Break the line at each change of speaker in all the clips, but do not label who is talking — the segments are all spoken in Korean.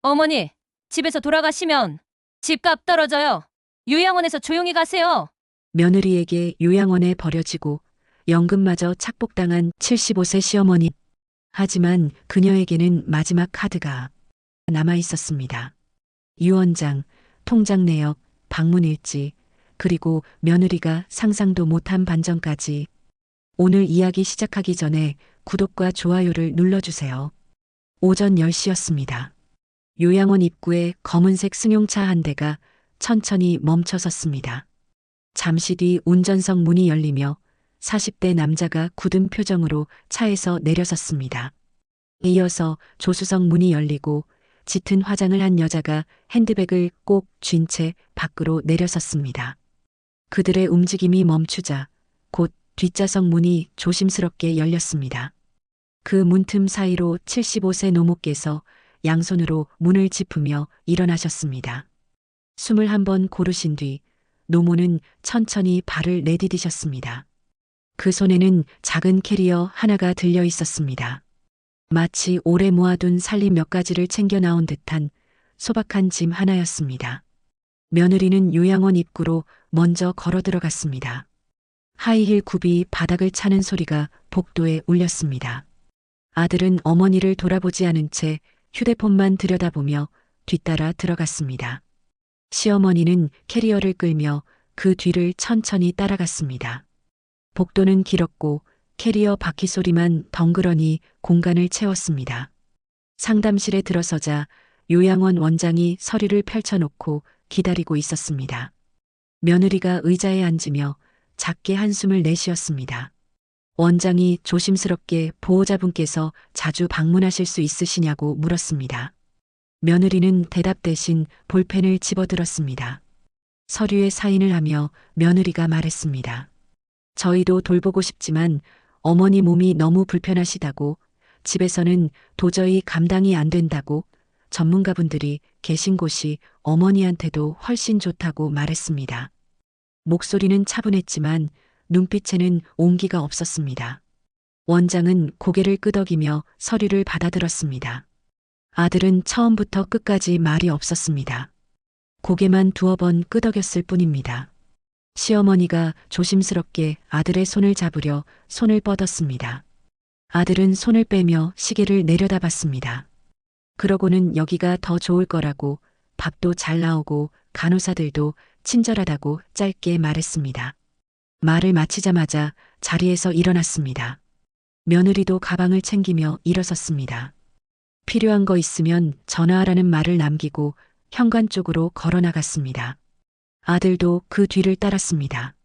어머니, 집에서 돌아가시면 집값 떨어져요. 요양원에서 조용히 가세요.
며느리에게 요양원에 버려지고 연금마저 착복당한 75세 시어머니. 하지만 그녀에게는 마지막 카드가 남아 있었습니다. 유언장, 통장 내역, 방문 일지, 그리고 며느리가 상상도 못한 반전까지. 오늘 이야기 시작하기 전에 구독과 좋아요를 눌러주세요. 오전 10시였습니다. 요양원 입구에 검은색 승용차 한 대가 천천히 멈춰 섰습니다. 잠시 뒤 운전석 문이 열리며 40대 남자가 굳은 표정으로 차에서 내려섰습니다. 이어서 조수석 문이 열리고 짙은 화장을 한 여자가 핸드백을 꼭 쥔 채 밖으로 내려섰습니다. 그들의 움직임이 멈추자 곧 뒷좌석 문이 조심스럽게 열렸습니다. 그 문틈 사이로 75세 노모께서 양손으로 문을 짚으며 일어나셨습니다. 숨을 한번 고르신 뒤 노모는 천천히 발을 내디디셨습니다. 그 손에는 작은 캐리어 하나가 들려 있었습니다. 마치 오래 모아둔 살림 몇 가지를 챙겨 나온 듯한 소박한 짐 하나였습니다. 며느리는 요양원 입구로 먼저 걸어 들어갔습니다. 하이힐 굽이 바닥을 차는 소리가 복도에 울렸습니다. 아들은 어머니를 돌아보지 않은 채 휴대폰만 들여다보며 뒤따라 들어갔습니다. 시어머니는 캐리어를 끌며 그 뒤를 천천히 따라갔습니다. 복도는 길었고 캐리어 바퀴 소리만 덩그러니 공간을 채웠습니다. 상담실에 들어서자 요양원 원장이 서류를 펼쳐놓고 기다리고 있었습니다. 며느리가 의자에 앉으며 작게 한숨을 내쉬었습니다. 원장이 조심스럽게 보호자분께서 자주 방문하실 수 있으시냐고 물었습니다. 며느리는 대답 대신 볼펜을 집어들었습니다. 서류에 사인을 하며 며느리가 말했습니다. 저희도 돌보고 싶지만 어머니 몸이 너무 불편하시다고, 집에서는 도저히 감당이 안 된다고, 전문가분들이 계신 곳이 어머니한테도 훨씬 좋다고 말했습니다. 목소리는 차분했지만 눈빛에는 온기가 없었습니다. 원장은 고개를 끄덕이며 서류를 받아들었습니다. 아들은 처음부터 끝까지 말이 없었습니다. 고개만 두어 번 끄덕였을 뿐입니다. 시어머니가 조심스럽게 아들의 손을 잡으려 손을 뻗었습니다. 아들은 손을 빼며 시계를 내려다봤습니다. 그러고는 여기가 더 좋을 거라고, 밥도 잘 나오고 간호사들도 친절하다고 짧게 말했습니다. 말을 마치자마자 자리에서 일어났습니다. 며느리도 가방을 챙기며 일어섰습니다. 필요한 거 있으면 전화하라는 말을 남기고 현관 쪽으로 걸어 나갔습니다. 아들도 그 뒤를 따랐습니다.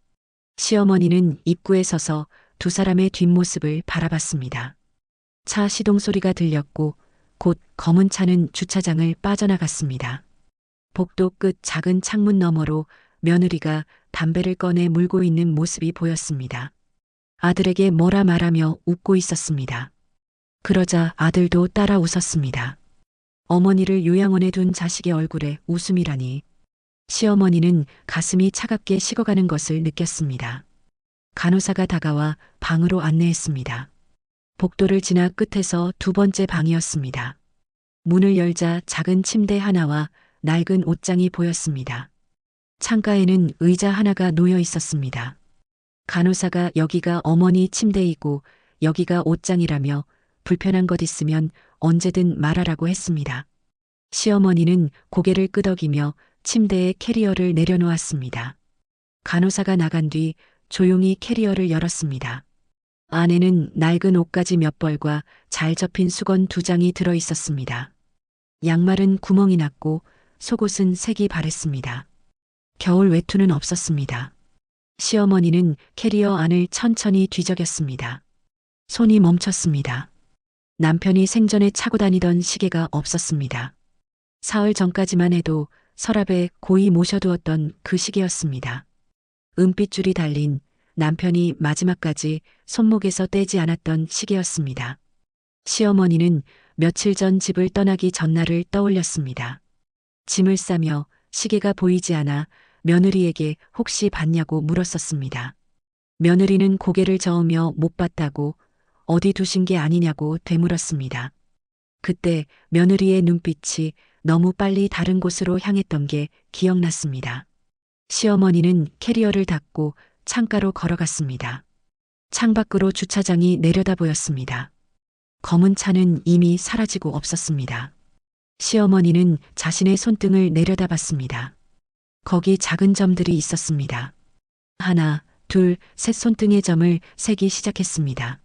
시어머니는 입구에 서서 두 사람의 뒷모습을 바라봤습니다. 차 시동 소리가 들렸고 곧 검은 차는 주차장을 빠져나갔습니다. 복도 끝 작은 창문 너머로 며느리가 담배를 꺼내 물고 있는 모습이 보였습니다. 아들에게 뭐라 말하며 웃고 있었습니다. 그러자 아들도 따라 웃었습니다. 어머니를 요양원에 둔 자식의 얼굴에 웃음이라니. 시어머니는 가슴이 차갑게 식어가는 것을 느꼈습니다. 간호사가 다가와 방으로 안내했습니다. 복도를 지나 끝에서 두 번째 방이었습니다. 문을 열자 작은 침대 하나와 낡은 옷장이 보였습니다. 창가에는 의자 하나가 놓여 있었습니다. 간호사가 여기가 어머니 침대이고 여기가 옷장이라며 불편한 것 있으면 언제든 말하라고 했습니다. 시어머니는 고개를 끄덕이며 침대에 캐리어를 내려놓았습니다. 간호사가 나간 뒤 조용히 캐리어를 열었습니다. 안에는 낡은 옷가지 몇 벌과 잘 접힌 수건 두 장이 들어 있었습니다. 양말은 구멍이 났고 속옷은 색이 바랬습니다. 겨울 외투는 없었습니다. 시어머니는 캐리어 안을 천천히 뒤적였습니다. 손이 멈췄습니다. 남편이 생전에 차고 다니던 시계가 없었습니다. 사흘 전까지만 해도 서랍에 고이 모셔두었던 그 시계였습니다. 은빛줄이 달린 남편이 마지막까지 손목에서 떼지 않았던 시계였습니다. 시어머니는 며칠 전 집을 떠나기 전날을 떠올렸습니다. 짐을 싸며 시계가 보이지 않아 며느리에게 혹시 봤냐고 물었었습니다. 며느리는 고개를 저으며 못 봤다고, 어디 두신 게 아니냐고 되물었습니다. 그때 며느리의 눈빛이 너무 빨리 다른 곳으로 향했던 게 기억났습니다. 시어머니는 캐리어를 닫고 창가로 걸어갔습니다. 창밖으로 주차장이 내려다 보였습니다. 검은 차는 이미 사라지고 없었습니다. 시어머니는 자신의 손등을 내려다봤습니다. 거기 작은 점들이 있었습니다. 하나, 둘, 셋 손등의 점을 세기 시작했습니다.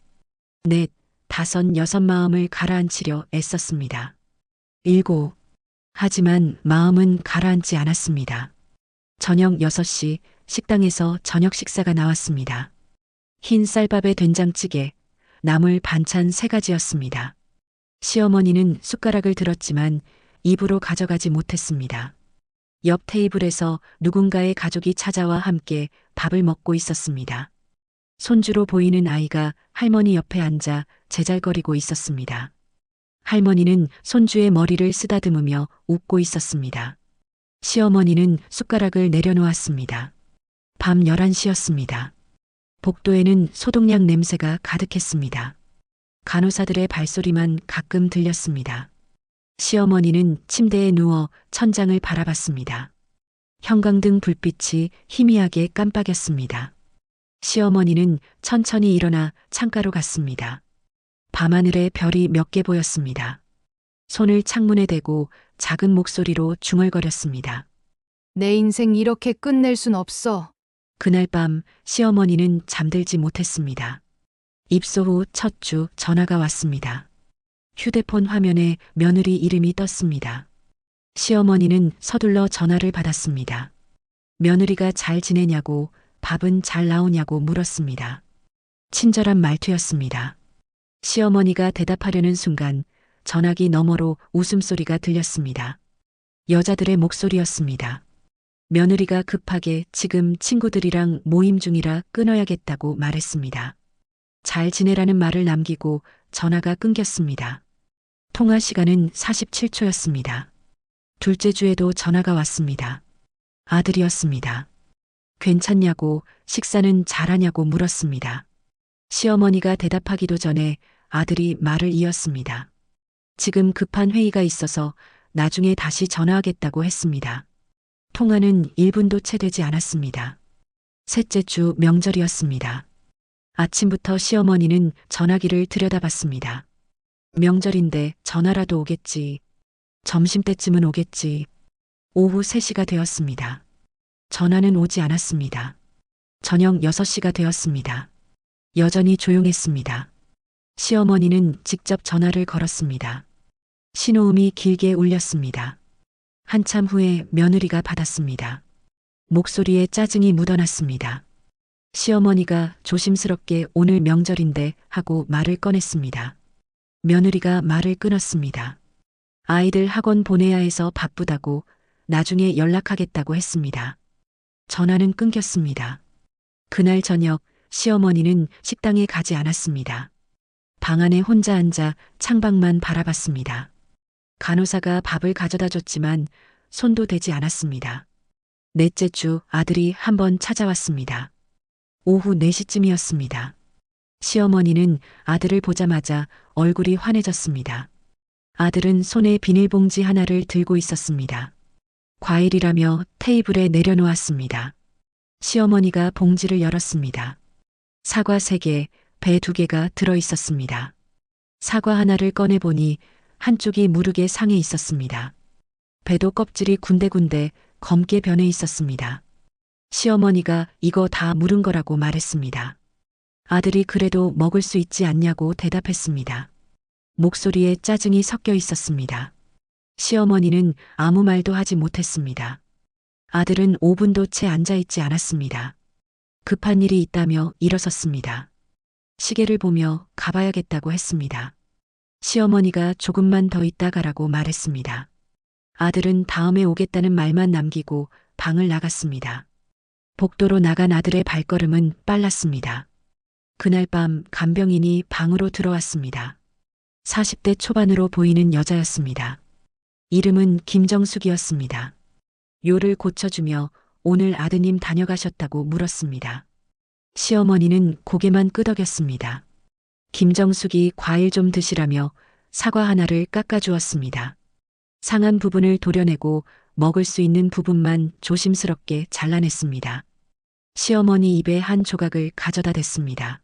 넷, 다섯, 여섯 마음을 가라앉히려 애썼습니다. 일곱. 하지만 마음은 가라앉지 않았습니다. 저녁 6시 식당에서 저녁 식사가 나왔습니다. 흰 쌀밥에 된장찌개, 나물 반찬 3가지였습니다. 시어머니는 숟가락을 들었지만 입으로 가져가지 못했습니다. 옆 테이블에서 누군가의 가족이 찾아와 함께 밥을 먹고 있었습니다. 손주로 보이는 아이가 할머니 옆에 앉아 제잘거리고 있었습니다. 할머니는 손주의 머리를 쓰다듬으며 웃고 있었습니다. 시어머니는 숟가락을 내려놓았습니다. 밤 11시였습니다. 복도에는 소독약 냄새가 가득했습니다. 간호사들의 발소리만 가끔 들렸습니다. 시어머니는 침대에 누워 천장을 바라봤습니다. 형광등 불빛이 희미하게 깜빡였습니다. 시어머니는 천천히 일어나 창가로 갔습니다. 밤하늘에 별이 몇 개 보였습니다. 손을 창문에 대고 작은 목소리로 중얼거렸습니다.
내 인생 이렇게 끝낼 순 없어.
그날 밤 시어머니는 잠들지 못했습니다. 입소 후 첫 주 전화가 왔습니다. 휴대폰 화면에 며느리 이름이 떴습니다. 시어머니는 서둘러 전화를 받았습니다. 며느리가 잘 지내냐고, 밥은 잘 나오냐고 물었습니다. 친절한 말투였습니다. 시어머니가 대답하려는 순간 전화기 너머로 웃음소리가 들렸습니다. 여자들의 목소리였습니다. 며느리가 급하게 지금 친구들이랑 모임 중이라 끊어야겠다고 말했습니다. 잘 지내라는 말을 남기고 전화가 끊겼습니다. 통화 시간은 47초였습니다. 둘째 주에도 전화가 왔습니다. 아들이었습니다. 괜찮냐고, 식사는 잘하냐고 물었습니다. 시어머니가 대답하기도 전에 아들이 말을 이었습니다. 지금 급한 회의가 있어서 나중에 다시 전화하겠다고 했습니다. 통화는 1분도 채 되지 않았습니다. 셋째 주 명절이었습니다. 아침부터 시어머니는 전화기를 들여다봤습니다. 명절인데 전화라도 오겠지. 점심때쯤은 오겠지. 오후 3시가 되었습니다. 전화는 오지 않았습니다. 저녁 6시가 되었습니다. 여전히 조용했습니다. 시어머니는 직접 전화를 걸었습니다. 신호음이 길게 울렸습니다. 한참 후에 며느리가 받았습니다. 목소리에 짜증이 묻어났습니다. 시어머니가 조심스럽게 오늘 명절인데 하고 말을 꺼냈습니다. 며느리가 말을 끊었습니다. 아이들 학원 보내야 해서 바쁘다고 나중에 연락하겠다고 했습니다. 전화는 끊겼습니다. 그날 저녁 시어머니는 식당에 가지 않았습니다. 방 안에 혼자 앉아 창밖만 바라봤습니다. 간호사가 밥을 가져다 줬지만 손도 대지 않았습니다. 넷째 주 아들이 한번 찾아왔습니다. 오후 4시쯤이었습니다. 시어머니는 아들을 보자마자 얼굴이 환해졌습니다. 아들은 손에 비닐봉지 하나를 들고 있었습니다. 과일이라며 테이블에 내려놓았습니다. 시어머니가 봉지를 열었습니다. 사과 3개, 배 2개가 들어 있었습니다. 사과 하나를 꺼내보니 한쪽이 무르게 상해 있었습니다. 배도 껍질이 군데군데 검게 변해 있었습니다. 시어머니가 이거 다 물은 거라고 말했습니다. 아들이 그래도 먹을 수 있지 않냐고 대답했습니다. 목소리에 짜증이 섞여 있었습니다. 시어머니는 아무 말도 하지 못했습니다. 아들은 5분도 채 앉아있지 않았습니다. 급한 일이 있다며 일어섰습니다. 시계를 보며 가봐야겠다고 했습니다. 시어머니가 조금만 더 있다 가라고 말했습니다. 아들은 다음에 오겠다는 말만 남기고 방을 나갔습니다. 복도로 나간 아들의 발걸음은 빨랐습니다. 그날 밤 간병인이 방으로 들어왔습니다. 40대 초반으로 보이는 여자였습니다. 이름은 김정숙이었습니다. 요를 고쳐주며 오늘 아드님 다녀가셨다고 물었습니다. 시어머니는 고개만 끄덕였습니다. 김정숙이 과일 좀 드시라며 사과 하나를 깎아주었습니다. 상한 부분을 도려내고 먹을 수 있는 부분만 조심스럽게 잘라냈습니다. 시어머니 입에 한 조각을 가져다 댔습니다.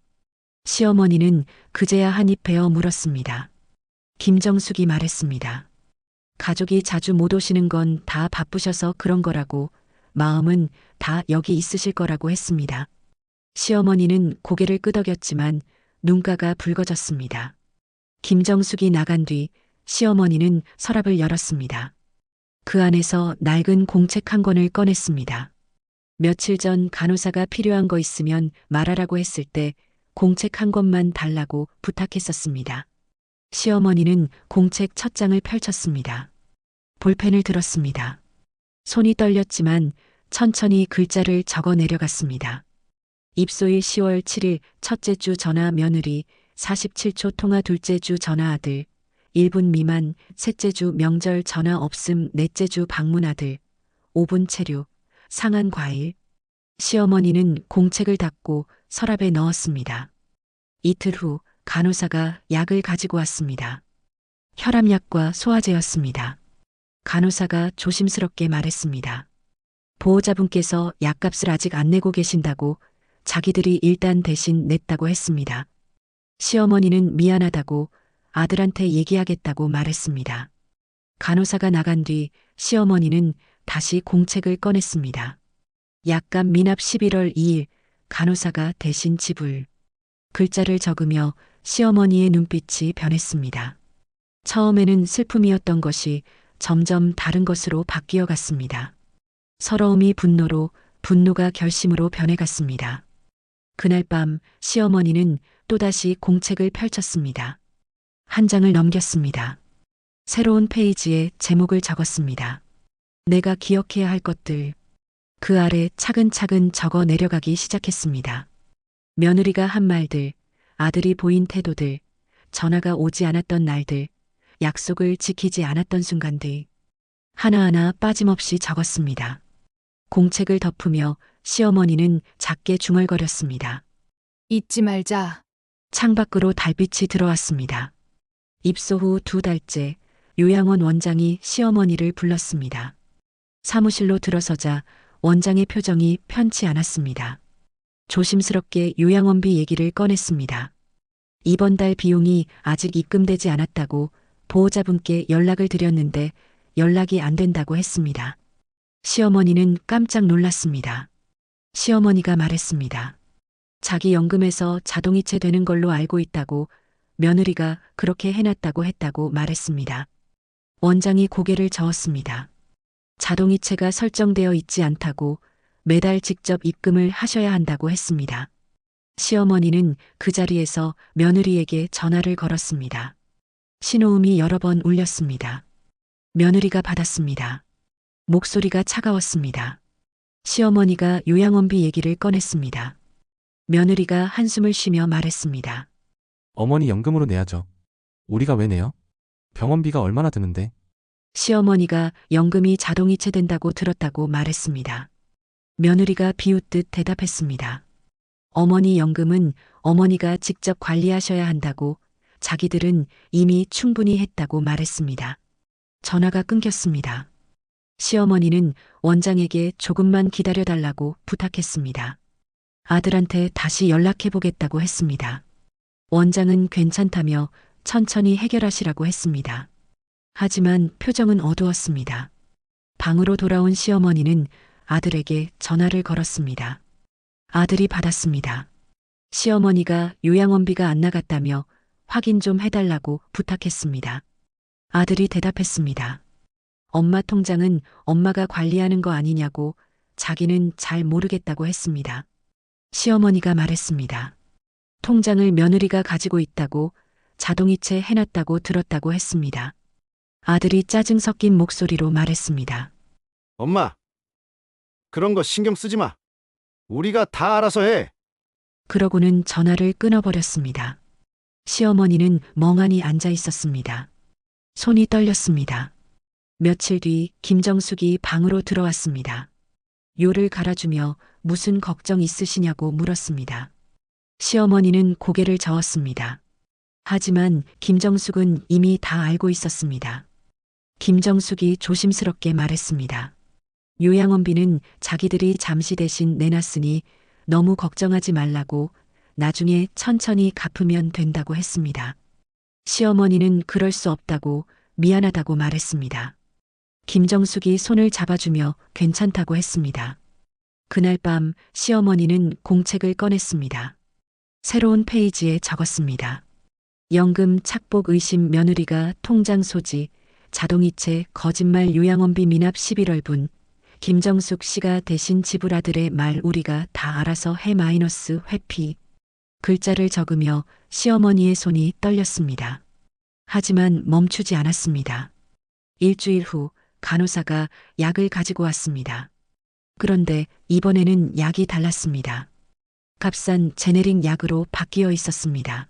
시어머니는 그제야 한 입 베어 물었습니다. 김정숙이 말했습니다. 가족이 자주 못 오시는 건 다 바쁘셔서 그런 거라고, 마음은 다 여기 있으실 거라고 했습니다. 시어머니는 고개를 끄덕였지만 눈가가 붉어졌습니다. 김정숙이 나간 뒤 시어머니는 서랍을 열었습니다. 그 안에서 낡은 공책 한 권을 꺼냈습니다. 며칠 전 간호사가 필요한 거 있으면 말하라고 했을 때 공책 한 권만 달라고 부탁했었습니다. 시어머니는 공책 첫 장을 펼쳤습니다. 볼펜을 들었습니다. 손이 떨렸지만 천천히 글자를 적어 내려갔습니다. 입소일 10월 7일 첫째 주 전화 며느리, 47초 통화 둘째 주 전화 아들, 1분 미만 셋째 주 명절 전화 없음 넷째 주 방문 아들, 5분 체류, 상한 과일. 시어머니는 공책을 닫고 서랍에 넣었습니다. 이틀 후 간호사가 약을 가지고 왔습니다. 혈압약과 소화제였습니다. 간호사가 조심스럽게 말했습니다. 보호자분께서 약값을 아직 안 내고 계신다고 자기들이 일단 대신 냈다고 했습니다. 시어머니는 미안하다고 아들한테 얘기하겠다고 말했습니다. 간호사가 나간 뒤 시어머니는 다시 공책을 꺼냈습니다. 약값 미납 11월 2일 간호사가 대신 지불. 글자를 적으며 시어머니의 눈빛이 변했습니다. 처음에는 슬픔이었던 것이 점점 다른 것으로 바뀌어 갔습니다. 서러움이 분노로, 분노가 결심으로 변해갔습니다. 그날 밤 시어머니는 또다시 공책을 펼쳤습니다. 한 장을 넘겼습니다. 새로운 페이지에 제목을 적었습니다. 내가 기억해야 할 것들. 그 아래 차근차근 적어 내려가기 시작했습니다. 며느리가 한 말들, 아들이 보인 태도들, 전화가 오지 않았던 날들, 약속을 지키지 않았던 순간들. 하나하나 빠짐없이 적었습니다. 공책을 덮으며 시어머니는 작게 중얼거렸습니다.
잊지 말자.
창밖으로 달빛이 들어왔습니다. 입소 후 2달째 요양원 원장이 시어머니를 불렀습니다. 사무실로 들어서자 원장의 표정이 편치 않았습니다. 조심스럽게 요양원비 얘기를 꺼냈습니다. 이번 달 비용이 아직 입금되지 않았다고 보호자분께 연락을 드렸는데 연락이 안 된다고 했습니다. 시어머니는 깜짝 놀랐습니다. 시어머니가 말했습니다. 자기 연금에서 자동이체 되는 걸로 알고 있다고 며느리가 그렇게 해놨다고 했다고 말했습니다. 원장이 고개를 저었습니다. 자동이체가 설정되어 있지 않다고 매달 직접 입금을 하셔야 한다고 했습니다. 시어머니는 그 자리에서 며느리에게 전화를 걸었습니다. 신호음이 여러 번 울렸습니다. 며느리가 받았습니다. 목소리가 차가웠습니다. 시어머니가 요양원비 얘기를 꺼냈습니다. 며느리가 한숨을 쉬며 말했습니다.
어머니 연금으로 내야죠. 우리가 왜 내요? 병원비가 얼마나 드는데?
시어머니가 연금이 자동이체된다고 들었다고 말했습니다. 며느리가 비웃듯 대답했습니다. 어머니 연금은 어머니가 직접 관리하셔야 한다고 자기들은 이미 충분히 했다고 말했습니다. 전화가 끊겼습니다. 시어머니는 원장에게 조금만 기다려달라고 부탁했습니다. 아들한테 다시 연락해보겠다고 했습니다. 원장은 괜찮다며 천천히 해결하시라고 했습니다. 하지만 표정은 어두웠습니다. 방으로 돌아온 시어머니는 아들에게 전화를 걸었습니다. 아들이 받았습니다. 시어머니가 요양원비가 안 나갔다며 확인 좀 해달라고 부탁했습니다. 아들이 대답했습니다. 엄마 통장은 엄마가 관리하는 거 아니냐고 자기는 잘 모르겠다고 했습니다. 시어머니가 말했습니다. 통장을 며느리가 가지고 있다고 자동이체 해놨다고 들었다고 했습니다. 아들이 짜증 섞인 목소리로 말했습니다.
엄마, 그런 거 신경 쓰지 마. 우리가 다 알아서 해.
그러고는 전화를 끊어버렸습니다. 시어머니는 멍하니 앉아 있었습니다. 손이 떨렸습니다. 며칠 뒤 김정숙이 방으로 들어왔습니다. 요를 갈아주며 무슨 걱정 있으시냐고 물었습니다. 시어머니는 고개를 저었습니다. 하지만 김정숙은 이미 다 알고 있었습니다. 김정숙이 조심스럽게 말했습니다. 요양원비는 자기들이 잠시 대신 내놨으니 너무 걱정하지 말라고 나중에 천천히 갚으면 된다고 했습니다. 시어머니는 그럴 수 없다고 미안하다고 말했습니다. 김정숙이 손을 잡아주며 괜찮다고 했습니다. 그날 밤 시어머니는 공책을 꺼냈습니다. 새로운 페이지에 적었습니다. 연금 착복 의심 며느리가 통장 소지, 자동이체 거짓말 요양원비 미납 11월분, 김정숙 씨가 대신 지불 아들의 말 우리가 다 알아서 해 마이너스 회피. 글자를 적으며 시어머니의 손이 떨렸습니다. 하지만 멈추지 않았습니다. 일주일 후 간호사가 약을 가지고 왔습니다. 그런데 이번에는 약이 달랐습니다. 값싼 제네릭 약으로 바뀌어 있었습니다.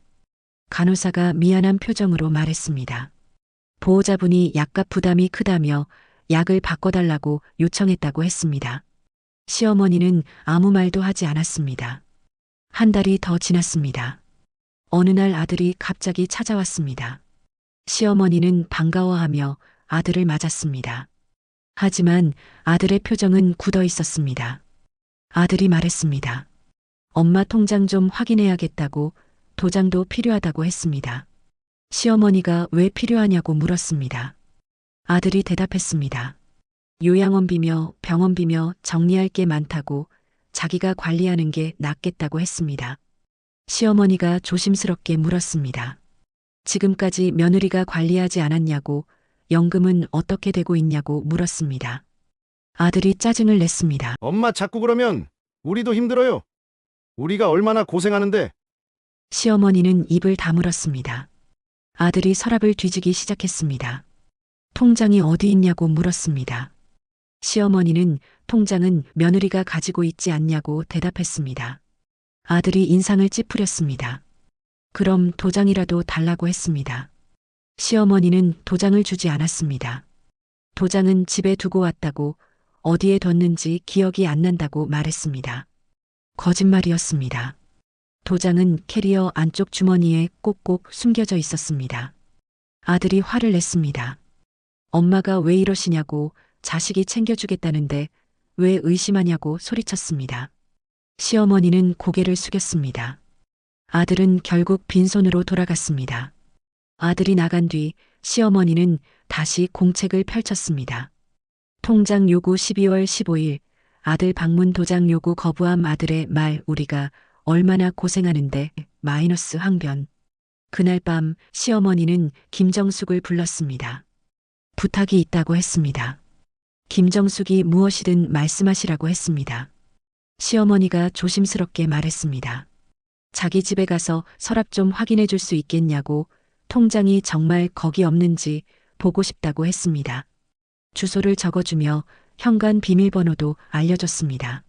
간호사가 미안한 표정으로 말했습니다. 보호자분이 약값 부담이 크다며 약을 바꿔달라고 요청했다고 했습니다. 시어머니는 아무 말도 하지 않았습니다. 한 달이 더 지났습니다. 어느 날 아들이 갑자기 찾아왔습니다. 시어머니는 반가워하며 아들을 맞았습니다. 하지만 아들의 표정은 굳어 있었습니다. 아들이 말했습니다. 엄마 통장 좀 확인해야겠다고, 도장도 필요하다고 했습니다. 시어머니가 왜 필요하냐고 물었습니다. 아들이 대답했습니다. 요양원비며 병원비며 정리할 게 많다고, 자기가 관리하는 게 낫겠다고 했습니다. 시어머니가 조심스럽게 물었습니다. 지금까지 며느리가 관리하지 않았냐고, 연금은 어떻게 되고 있냐고 물었습니다. 아들이 짜증을 냈습니다.
엄마 자꾸 그러면 우리도 힘들어요. 우리가 얼마나 고생하는데.
시어머니는 입을 다물었습니다. 아들이 서랍을 뒤지기 시작했습니다. 통장이 어디 있냐고 물었습니다. 시어머니는 통장은 며느리가 가지고 있지 않냐고 대답했습니다. 아들이 인상을 찌푸렸습니다. 그럼 도장이라도 달라고 했습니다. 시어머니는 도장을 주지 않았습니다. 도장은 집에 두고 왔다고, 어디에 뒀는지 기억이 안 난다고 말했습니다. 거짓말이었습니다. 도장은 캐리어 안쪽 주머니에 꼭꼭 숨겨져 있었습니다. 아들이 화를 냈습니다. 엄마가 왜 이러시냐고, 자식이 챙겨주겠다는데 왜 의심하냐고 소리쳤습니다. 시어머니는 고개를 숙였습니다. 아들은 결국 빈손으로 돌아갔습니다. 아들이 나간 뒤 시어머니는 다시 공책을 펼쳤습니다. 통장 요구 12월 15일, 아들 방문 도장 요구 거부함 아들의 말 우리가 얼마나 고생하는데 마이너스 항변. 그날 밤 시어머니는 김정숙을 불렀습니다. 부탁이 있다고 했습니다. 김정숙이 무엇이든 말씀하시라고 했습니다. 시어머니가 조심스럽게 말했습니다. 자기 집에 가서 서랍 좀 확인해 줄 수 있겠냐고, 통장이 정말 거기 없는지 보고 싶다고 했습니다. 주소를 적어주며 현관 비밀번호도 알려줬습니다.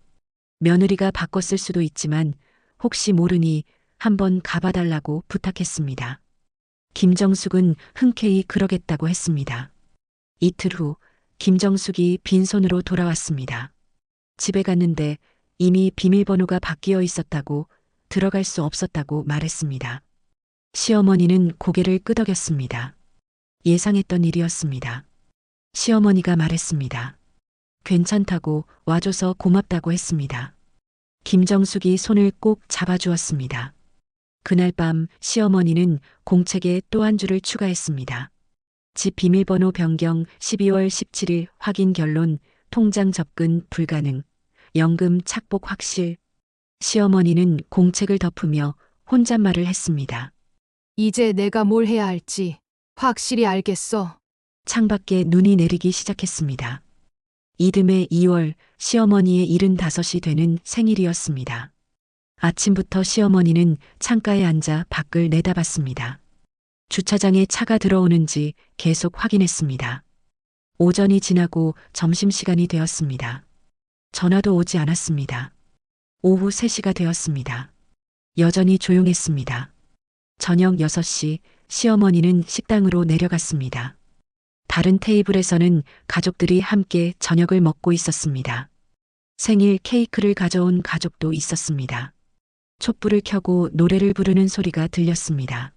며느리가 바꿨을 수도 있지만 혹시 모르니 한번 가봐달라고 부탁했습니다. 김정숙은 흔쾌히 그러겠다고 했습니다. 이틀 후 김정숙이 빈손으로 돌아왔습니다. 집에 갔는데 이미 비밀번호가 바뀌어 있었다고, 들어갈 수 없었다고 말했습니다. 시어머니는 고개를 끄덕였습니다. 예상했던 일이었습니다. 시어머니가 말했습니다. 괜찮다고, 와줘서 고맙다고 했습니다. 김정숙이 손을 꼭 잡아주었습니다. 그날 밤 시어머니는 공책에 또 한 줄을 추가했습니다. 집 비밀번호 변경 12월 17일 확인 결론, 통장 접근 불가능, 연금 착복 확실. 시어머니는 공책을 덮으며 혼잣말을 했습니다.
이제 내가 뭘 해야 할지 확실히 알겠어.
창밖에 눈이 내리기 시작했습니다. 이듬해 2월 시어머니의 75이 되는 생일이었습니다. 아침부터 시어머니는 창가에 앉아 밖을 내다봤습니다. 주차장에 차가 들어오는지 계속 확인했습니다. 오전이 지나고 점심시간이 되었습니다. 전화도 오지 않았습니다. 오후 3시가 되었습니다. 여전히 조용했습니다. 저녁 6시 시어머니는 식당으로 내려갔습니다. 다른 테이블에서는 가족들이 함께 저녁을 먹고 있었습니다. 생일 케이크를 가져온 가족도 있었습니다. 촛불을 켜고 노래를 부르는 소리가 들렸습니다.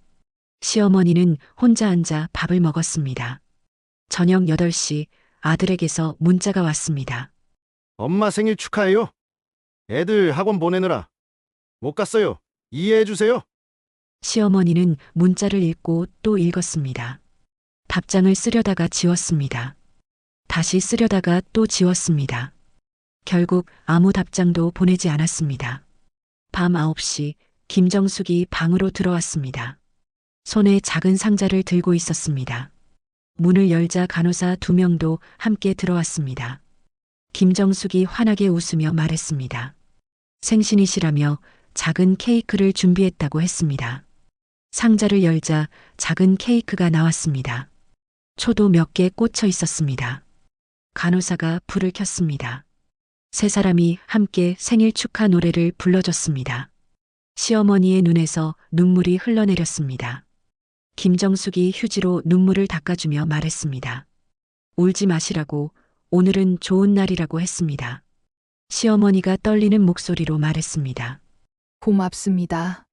시어머니는 혼자 앉아 밥을 먹었습니다. 저녁 8시 아들에게서 문자가 왔습니다.
엄마 생일 축하해요. 애들 학원 보내느라 못 갔어요. 이해해 주세요.
시어머니는 문자를 읽고 또 읽었습니다. 답장을 쓰려다가 지웠습니다. 다시 쓰려다가 또 지웠습니다. 결국 아무 답장도 보내지 않았습니다. 밤 9시 김정숙이 방으로 들어왔습니다. 손에 작은 상자를 들고 있었습니다. 문을 열자 간호사 2명도 함께 들어왔습니다. 김정숙이 환하게 웃으며 말했습니다. 생신이시라며 작은 케이크를 준비했다고 했습니다. 상자를 열자 작은 케이크가 나왔습니다. 초도 몇 개 꽂혀 있었습니다. 간호사가 불을 켰습니다. 세 사람이 함께 생일 축하 노래를 불러줬습니다. 시어머니의 눈에서 눈물이 흘러내렸습니다. 김정숙이 휴지로 눈물을 닦아주며 말했습니다. 울지 마시라고, 오늘은 좋은 날이라고 했습니다. 시어머니가 떨리는 목소리로 말했습니다.
고맙습니다.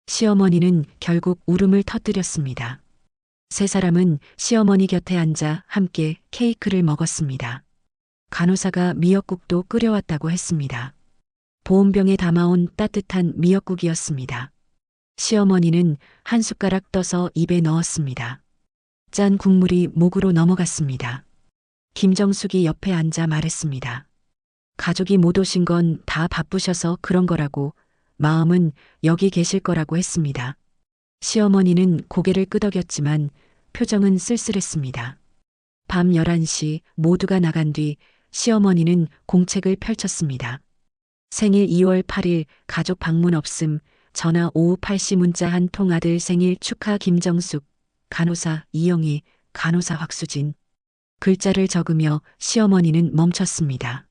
시어머니는 결국 울음을 터뜨렸습니다. 세 사람은 시어머니 곁에 앉아 함께 케이크를 먹었습니다. 간호사가 미역국도 끓여왔다고 했습니다. 보온병에 담아온 따뜻한 미역국이었습니다. 시어머니는 한 숟가락 떠서 입에 넣었습니다. 짠 국물이 목으로 넘어갔습니다. 김정숙이 옆에 앉아 말했습니다. 가족이 못 오신 건 다 바쁘셔서 그런 거라고, 마음은 여기 계실 거라고 했습니다. 시어머니는 고개를 끄덕였지만 표정은 쓸쓸했습니다. 밤 11시 모두가 나간 뒤 시어머니는 공책을 펼쳤습니다. 생일 2월 8일 가족 방문 없음, 전화 오후 8시 문자 한 통 아들 생일 축하 김정숙, 간호사 이영희, 간호사 확수진. 글자를 적으며 시어머니는 멈췄습니다.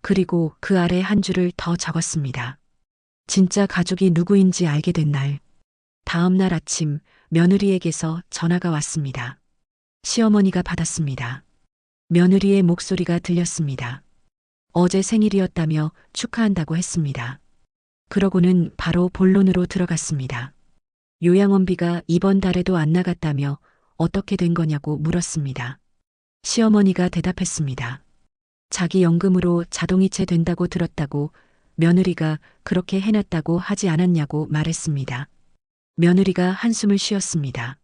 그리고 그 아래 한 줄을 더 적었습니다. 진짜 가족이 누구인지 알게 된 날. 다음 날 아침 며느리에게서 전화가 왔습니다. 시어머니가 받았습니다. 며느리의 목소리가 들렸습니다. 어제 생일이었다며 축하한다고 했습니다. 그러고는 바로 본론으로 들어갔습니다. 요양원비가 이번 달에도 안 나갔다며 어떻게 된 거냐고 물었습니다. 시어머니가 대답했습니다. 자기 연금으로 자동이체 된다고 들었다고, 며느리가 그렇게 해놨다고 하지 않았냐고 말했습니다. 며느리가 한숨을 쉬었습니다.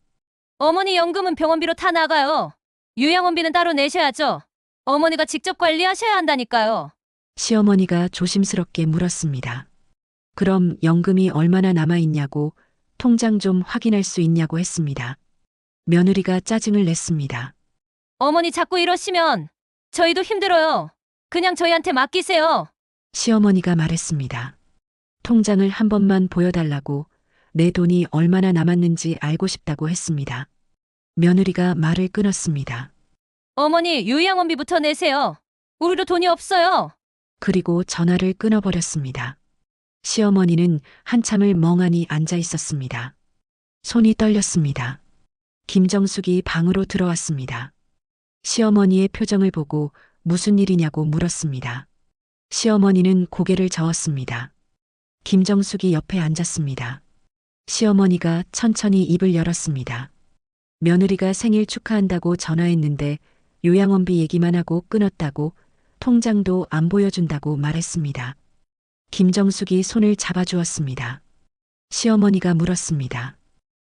어머니 연금은 병원비로 다 나가요. 요양원비는 따로 내셔야죠. 어머니가 직접 관리하셔야 한다니까요.
시어머니가 조심스럽게 물었습니다. 그럼 연금이 얼마나 남아있냐고, 통장 좀 확인할 수 있냐고 했습니다. 며느리가 짜증을 냈습니다.
어머니 자꾸 이러시면 저희도 힘들어요. 그냥 저희한테 맡기세요.
시어머니가 말했습니다. 통장을 한 번만 보여달라고, 내 돈이 얼마나 남았는지 알고 싶다고 했습니다. 며느리가 말을 끊었습니다.
어머니 요양원비부터 내세요. 우리도 돈이 없어요.
그리고 전화를 끊어버렸습니다. 시어머니는 한참을 멍하니 앉아 있었습니다. 손이 떨렸습니다. 김정숙이 방으로 들어왔습니다. 시어머니의 표정을 보고 무슨 일이냐고 물었습니다. 시어머니는 고개를 저었습니다. 김정숙이 옆에 앉았습니다. 시어머니가 천천히 입을 열었습니다. 며느리가 생일 축하한다고 전화했는데 요양원비 얘기만 하고 끊었다고, 통장도 안 보여준다고 말했습니다. 김정숙이 손을 잡아주었습니다. 시어머니가 물었습니다.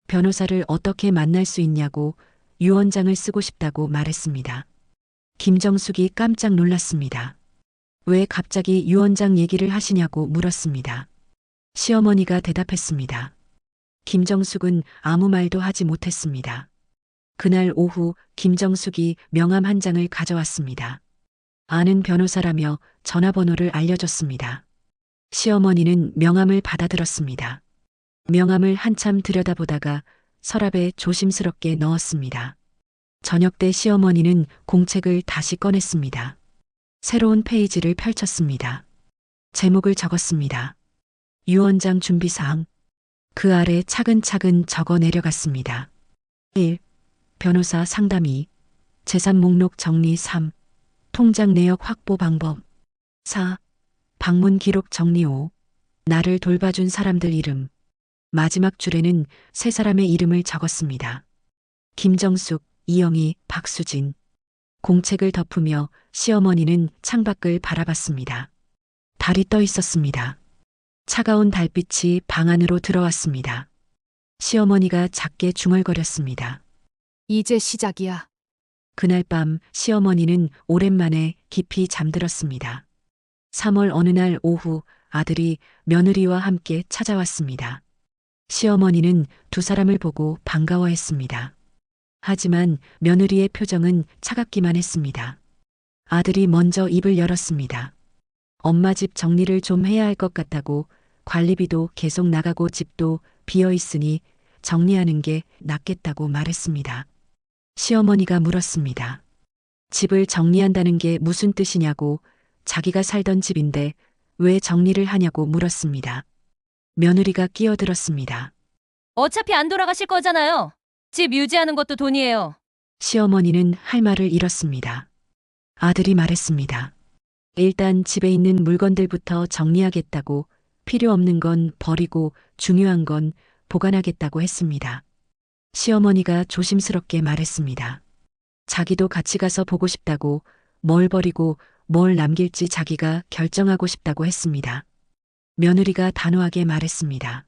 변호사를 어떻게 만날 수 있냐고, 유언장을 쓰고 싶다고 말했습니다. 김정숙이 깜짝 놀랐습니다. 왜 갑자기 유언장 얘기를 하시냐고 물었습니다. 시어머니가 대답했습니다. 김정숙은 아무 말도 하지 못했습니다. 그날 오후 김정숙이 명함 한 장을 가져왔습니다. 아는 변호사라며 전화번호를 알려줬습니다. 시어머니는 명함을 받아들었습니다. 명함을 한참 들여다보다가 서랍에 조심스럽게 넣었습니다. 저녁 때 시어머니는 공책을 다시 꺼냈습니다. 새로운 페이지를 펼쳤습니다. 제목을 적었습니다. 유언장 준비사항. 그 아래 차근차근 적어 내려갔습니다. 1. 변호사 상담. 2. 재산 목록 정리. 3. 통장 내역 확보 방법. 4. 방문 기록 정리. 5. 나를 돌봐준 사람들 이름. 마지막 줄에는 세 사람의 이름을 적었습니다. 김정숙, 이영희, 박수진. 공책을 덮으며 시어머니는 창밖을 바라봤습니다. 달이 떠 있었습니다. 차가운 달빛이 방 안으로 들어왔습니다. 시어머니가 작게 중얼거렸습니다.
이제 시작이야.
그날 밤 시어머니는 오랜만에 깊이 잠들었습니다. 3월 어느 날 오후 아들이 며느리와 함께 찾아왔습니다. 시어머니는 두 사람을 보고 반가워했습니다. 하지만 며느리의 표정은 차갑기만 했습니다. 아들이 먼저 입을 열었습니다. 엄마 집 정리를 좀 해야 할 것 같다고, 관리비도 계속 나가고 집도 비어 있으니 정리하는 게 낫겠다고 말했습니다. 시어머니가 물었습니다. 집을 정리한다는 게 무슨 뜻이냐고, 자기가 살던 집인데 왜 정리를 하냐고 물었습니다. 며느리가 끼어들었습니다.
어차피 안 돌아가실 거잖아요. 집 유지하는 것도 돈이에요.
시어머니는 할 말을 잃었습니다. 아들이 말했습니다. 일단 집에 있는 물건들부터 정리하겠다고, 필요 없는 건 버리고 중요한 건 보관하겠다고 했습니다. 시어머니가 조심스럽게 말했습니다. 자기도 같이 가서 보고 싶다고, 뭘 버리고 뭘 남길지 자기가 결정하고 싶다고 했습니다. 며느리가 단호하게 말했습니다.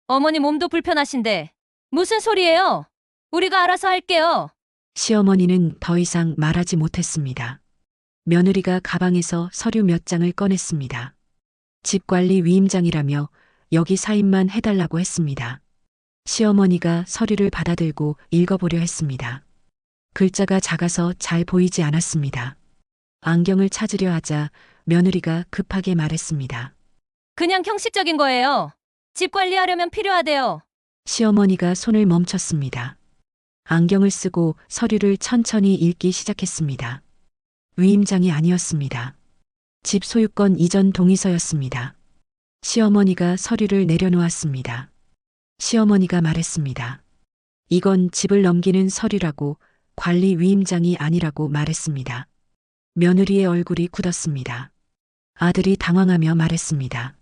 어머니 몸도 불편하신데 무슨 소리예요? 우리가 알아서 할게요.
시어머니는 더 이상 말하지 못했습니다. 며느리가 가방에서 서류 몇 장을 꺼냈습니다. 집관리 위임장이라며 여기 사인만 해달라고 했습니다. 시어머니가 서류를 받아들고 읽어보려 했습니다. 글자가 작아서 잘 보이지 않았습니다. 안경을 찾으려 하자 며느리가 급하게 말했습니다.
그냥 형식적인 거예요. 집 관리하려면 필요하대요.
시어머니가 손을 멈췄습니다. 안경을 쓰고 서류를 천천히 읽기 시작했습니다. 위임장이 아니었습니다. 집 소유권 이전 동의서였습니다. 시어머니가 서류를 내려놓았습니다. 시어머니가 말했습니다. 이건 집을 넘기는 서류라고, 관리 위임장이 아니라고 말했습니다. 며느리의 얼굴이 굳었습니다. 아들이 당황하며 말했습니다.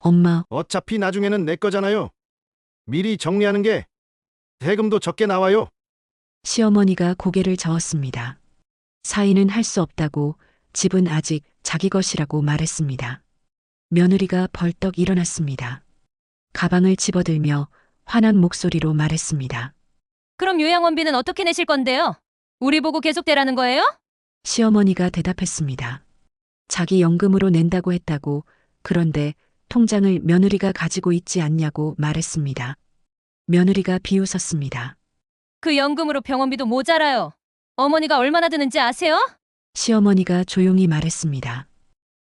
엄마,
어차피 나중에는 내 거잖아요. 미리 정리하는 게 세금도 적게 나와요.
시어머니가 고개를 저었습니다. 사인은 할 수 없다고, 집은 아직 자기 것이라고 말했습니다. 며느리가 벌떡 일어났습니다. 가방을 집어들며 화난 목소리로 말했습니다.
그럼 요양원비는 어떻게 내실 건데요? 우리 보고 계속 대라는 거예요?
시어머니가 대답했습니다. 자기 연금으로 낸다고 했다고, 그런데 통장을 며느리가 가지고 있지 않냐고 말했습니다. 며느리가 비웃었습니다.
그 연금으로 병원비도 모자라요. 어머니가 얼마나 드는지 아세요?
시어머니가 조용히 말했습니다.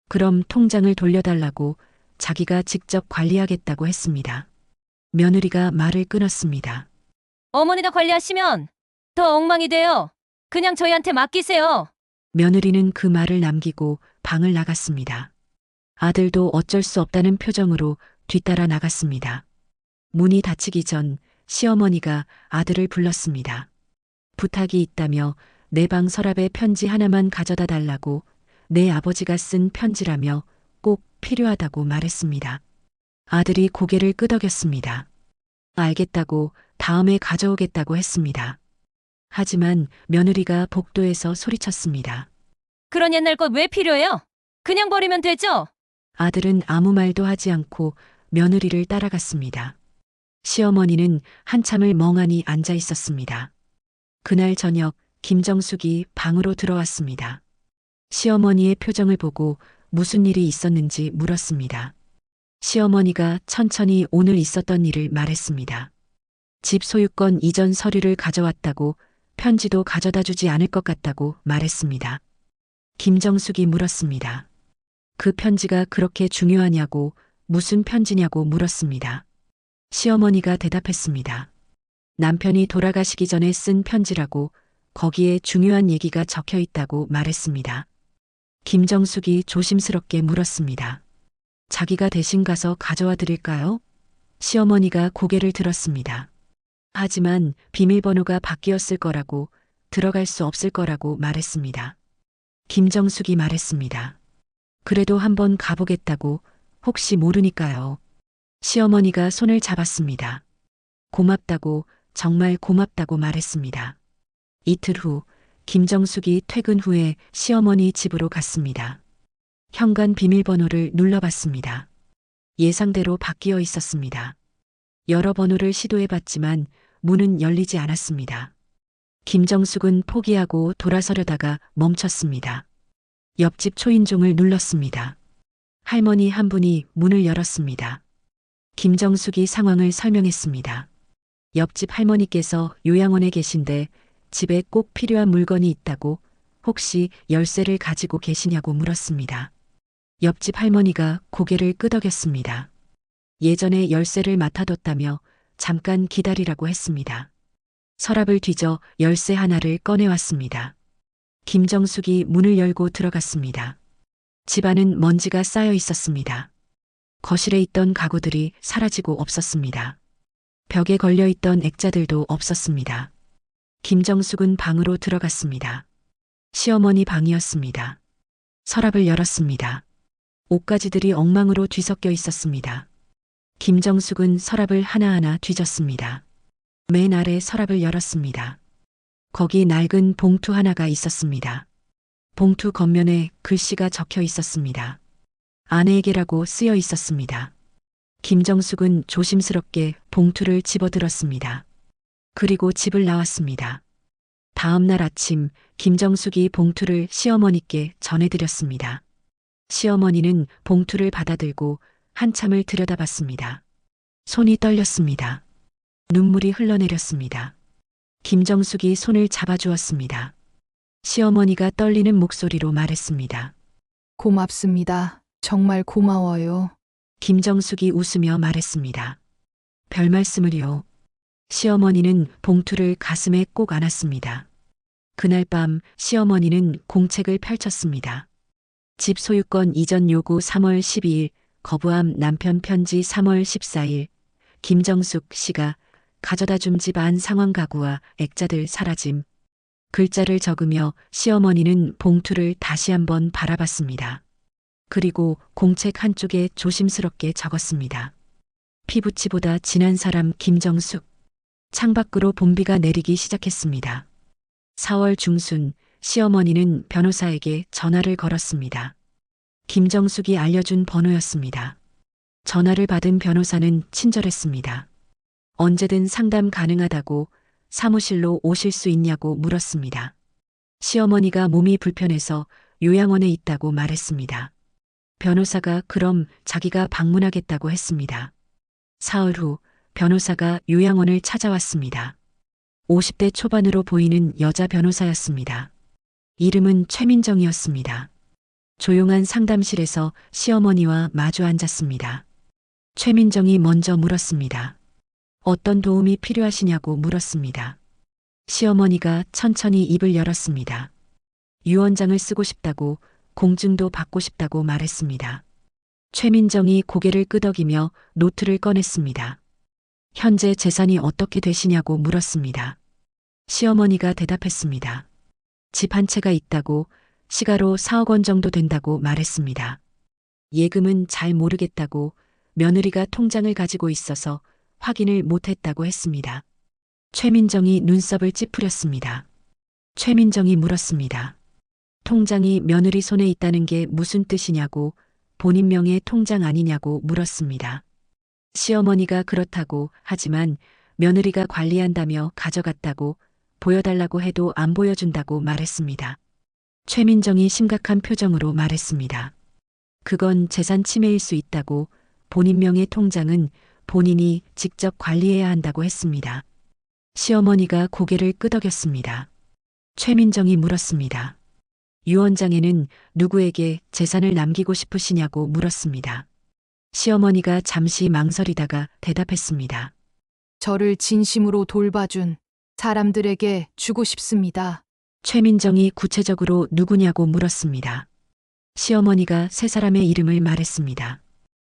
그럼 통장을 돌려달라고, 자기가 직접 관리하겠다고 했습니다. 며느리가 말을 끊었습니다.
어머니가 관리하시면 더 엉망이 돼요. 그냥 저희한테 맡기세요.
며느리는 그 말을 남기고 방을 나갔습니다. 아들도 어쩔 수 없다는 표정으로 뒤따라 나갔습니다. 문이 닫히기 전 시어머니가 아들을 불렀습니다. 부탁이 있다며 내 방 서랍에 편지 하나만 가져다 달라고, 내 아버지가 쓴 편지라며 꼭 필요하다고 말했습니다. 아들이 고개를 끄덕였습니다. 알겠다고, 다음에 가져오겠다고 했습니다. 하지만 며느리가 복도에서 소리쳤습니다.
그런 옛날 것 왜 필요해요? 그냥 버리면 되죠?
아들은 아무 말도 하지 않고 며느리를 따라갔습니다. 시어머니는 한참을 멍하니 앉아 있었습니다. 그날 저녁 김정숙이 방으로 들어왔습니다. 시어머니의 표정을 보고 무슨 일이 있었는지 물었습니다. 시어머니가 천천히 오늘 있었던 일을 말했습니다. 집 소유권 이전 서류를 가져왔다고, 편지도 가져다 주지 않을 것 같다고 말했습니다. 김정숙이 물었습니다. 그 편지가 그렇게 중요하냐고, 무슨 편지냐고 물었습니다. 시어머니가 대답했습니다. 남편이 돌아가시기 전에 쓴 편지라고, 거기에 중요한 얘기가 적혀 있다고 말했습니다. 김정숙이 조심스럽게 물었습니다. 자기가 대신 가서 가져와 드릴까요? 시어머니가 고개를 들었습니다. 하지만 비밀번호가 바뀌었을 거라고, 들어갈 수 없을 거라고 말했습니다. 김정숙이 말했습니다. 그래도 한번 가보겠다고, 혹시 모르니까요. 시어머니가 손을 잡았습니다. 고맙다고, 정말 고맙다고 말했습니다. 이틀 후 김정숙이 퇴근 후에 시어머니 집으로 갔습니다. 현관 비밀번호를 눌러봤습니다. 예상대로 바뀌어 있었습니다. 여러 번호를 시도해봤지만 문은 열리지 않았습니다. 김정숙은 포기하고 돌아서려다가 멈췄습니다. 옆집 초인종을 눌렀습니다. 할머니 한 분이 문을 열었습니다. 김정숙이 상황을 설명했습니다. 옆집 할머니께서 요양원에 계신데 집에 꼭 필요한 물건이 있다고 혹시 열쇠를 가지고 계시냐고 물었습니다. 옆집 할머니가 고개를 끄덕였습니다. 예전에 열쇠를 맡아뒀다며 잠깐 기다리라고 했습니다. 서랍을 뒤져 열쇠 하나를 꺼내왔습니다. 김정숙이 문을 열고 들어갔습니다. 집안은 먼지가 쌓여 있었습니다. 거실에 있던 가구들이 사라지고 없었습니다. 벽에 걸려 있던 액자들도 없었습니다. 김정숙은 방으로 들어갔습니다. 시어머니 방이었습니다. 서랍을 열었습니다. 옷가지들이 엉망으로 뒤섞여 있었습니다. 김정숙은 서랍을 하나하나 뒤졌습니다. 맨 아래 서랍을 열었습니다. 거기 낡은 봉투 하나가 있었습니다. 봉투 겉면에 글씨가 적혀 있었습니다. 아내에게라고 쓰여 있었습니다. 김정숙은 조심스럽게 봉투를 집어들었습니다. 그리고 집을 나왔습니다. 다음 날 아침 김정숙이 봉투를 시어머니께 전해드렸습니다. 시어머니는 봉투를 받아들고 한참을 들여다봤습니다. 손이 떨렸습니다. 눈물이 흘러내렸습니다. 김정숙이 손을 잡아주었습니다. 시어머니가 떨리는 목소리로 말했습니다.
고맙습니다. 정말 고마워요.
김정숙이 웃으며 말했습니다. 별 말씀을요. 시어머니는 봉투를 가슴에 꼭 안았습니다. 그날 밤 시어머니는 공책을 펼쳤습니다. 집 소유권 이전 요구 3월 12일, 거부함 남편 편지 3월 14일, 김정숙 씨가 가져다 준 집 안 상황 가구와 액자들 사라짐. 글자를 적으며 시어머니는 봉투를 다시 한번 바라봤습니다. 그리고 공책 한쪽에 조심스럽게 적었습니다. 피부치보다 진한 사람 김정숙. 창밖으로 봄비가 내리기 시작했습니다. 4월 중순 시어머니는 변호사에게 전화를 걸었습니다. 김정숙이 알려준 번호였습니다. 전화를 받은 변호사는 친절했습니다. 언제든 상담 가능하다고 사무실로 오실 수 있냐고 물었습니다. 시어머니가 몸이 불편해서 요양원에 있다고 말했습니다. 변호사가 그럼 자기가 방문하겠다고 했습니다. 사흘 후 변호사가 요양원을 찾아왔습니다. 50대 초반으로 보이는 여자 변호사였습니다. 이름은 최민정이었습니다. 조용한 상담실에서 시어머니와 마주 앉았습니다. 최민정이 먼저 물었습니다. 어떤 도움이 필요하시냐고 물었습니다. 시어머니가 천천히 입을 열었습니다. 유언장을 쓰고 싶다고, 공증도 받고 싶다고 말했습니다. 최민정이 고개를 끄덕이며 노트를 꺼냈습니다. 현재 재산이 어떻게 되시냐고 물었습니다. 시어머니가 대답했습니다. 집 한 채가 있다고, 시가로 4억 원 정도 된다고 말했습니다. 예금은 잘 모르겠다고, 며느리가 통장을 가지고 있어서 확인을 못했다고 했습니다. 최민정이 눈썹을 찌푸렸습니다. 최민정이 물었습니다. 통장이 며느리 손에 있다는 게 무슨 뜻이냐고, 본인 명의 통장 아니냐고 물었습니다. 시어머니가 그렇다고 하지만 며느리가 관리한다며 가져갔다고, 보여달라고 해도 안 보여준다고 말했습니다. 최민정이 심각한 표정으로 말했습니다. 그건 재산 침해일 수 있다고, 본인 명의 통장은 본인이 직접 관리해야 한다고 했습니다. 시어머니가 고개를 끄덕였습니다. 최민정이 물었습니다. 유언장에는 누구에게 재산을 남기고 싶으시냐고 물었습니다. 시어머니가 잠시 망설이다가 대답했습니다.
저를 진심으로 돌봐준 사람들에게 주고 싶습니다.
최민정이 구체적으로 누구냐고 물었습니다. 시어머니가 세 사람의 이름을 말했습니다.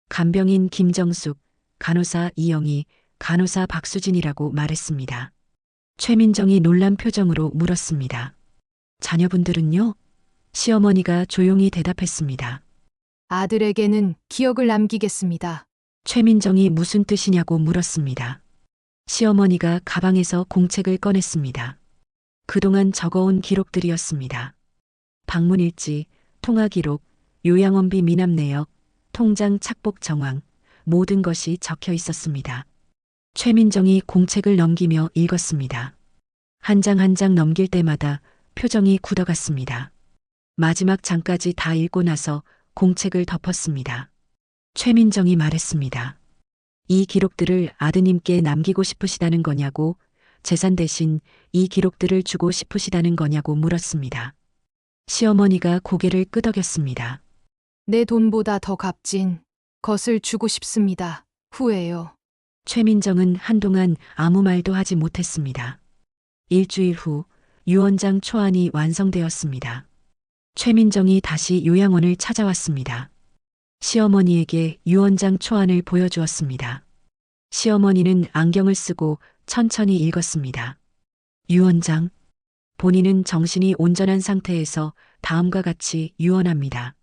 간병인 김정숙, 간호사 이영희, 간호사 박수진이라고 말했습니다. 최민정이 놀란 표정으로 물었습니다. 자녀분들은요? 시어머니가 조용히 대답했습니다.
아들에게는 기억을 남기겠습니다.
최민정이 무슨 뜻이냐고 물었습니다. 시어머니가 가방에서 공책을 꺼냈습니다. 그동안 적어온 기록들이었습니다. 방문일지, 통화기록, 요양원비 미납 내역, 통장 착복 정황, 모든 것이 적혀 있었습니다. 최민정이 공책을 넘기며 읽었습니다. 한 장 한 장 넘길 때마다 표정이 굳어갔습니다. 마지막 장까지 다 읽고 나서 공책을 덮었습니다. 최민정이 말했습니다. 이 기록들을 아드님께 남기고 싶으시다는 거냐고, 재산 대신 이 기록들을 주고 싶으시다는 거냐고 물었습니다. 시어머니가 고개를 끄덕였습니다.
내 돈보다 더 값진 것을 주고 싶습니다. 후회요.
최민정은 한동안 아무 말도 하지 못했습니다. 일주일 후 유언장 초안이 완성되었습니다. 최민정이 다시 요양원을 찾아왔습니다. 시어머니에게 유언장 초안을 보여주었습니다. 시어머니는 안경을 쓰고 천천히 읽었습니다. 유언장. 본인은 정신이 온전한 상태에서 다음과 같이 유언합니다.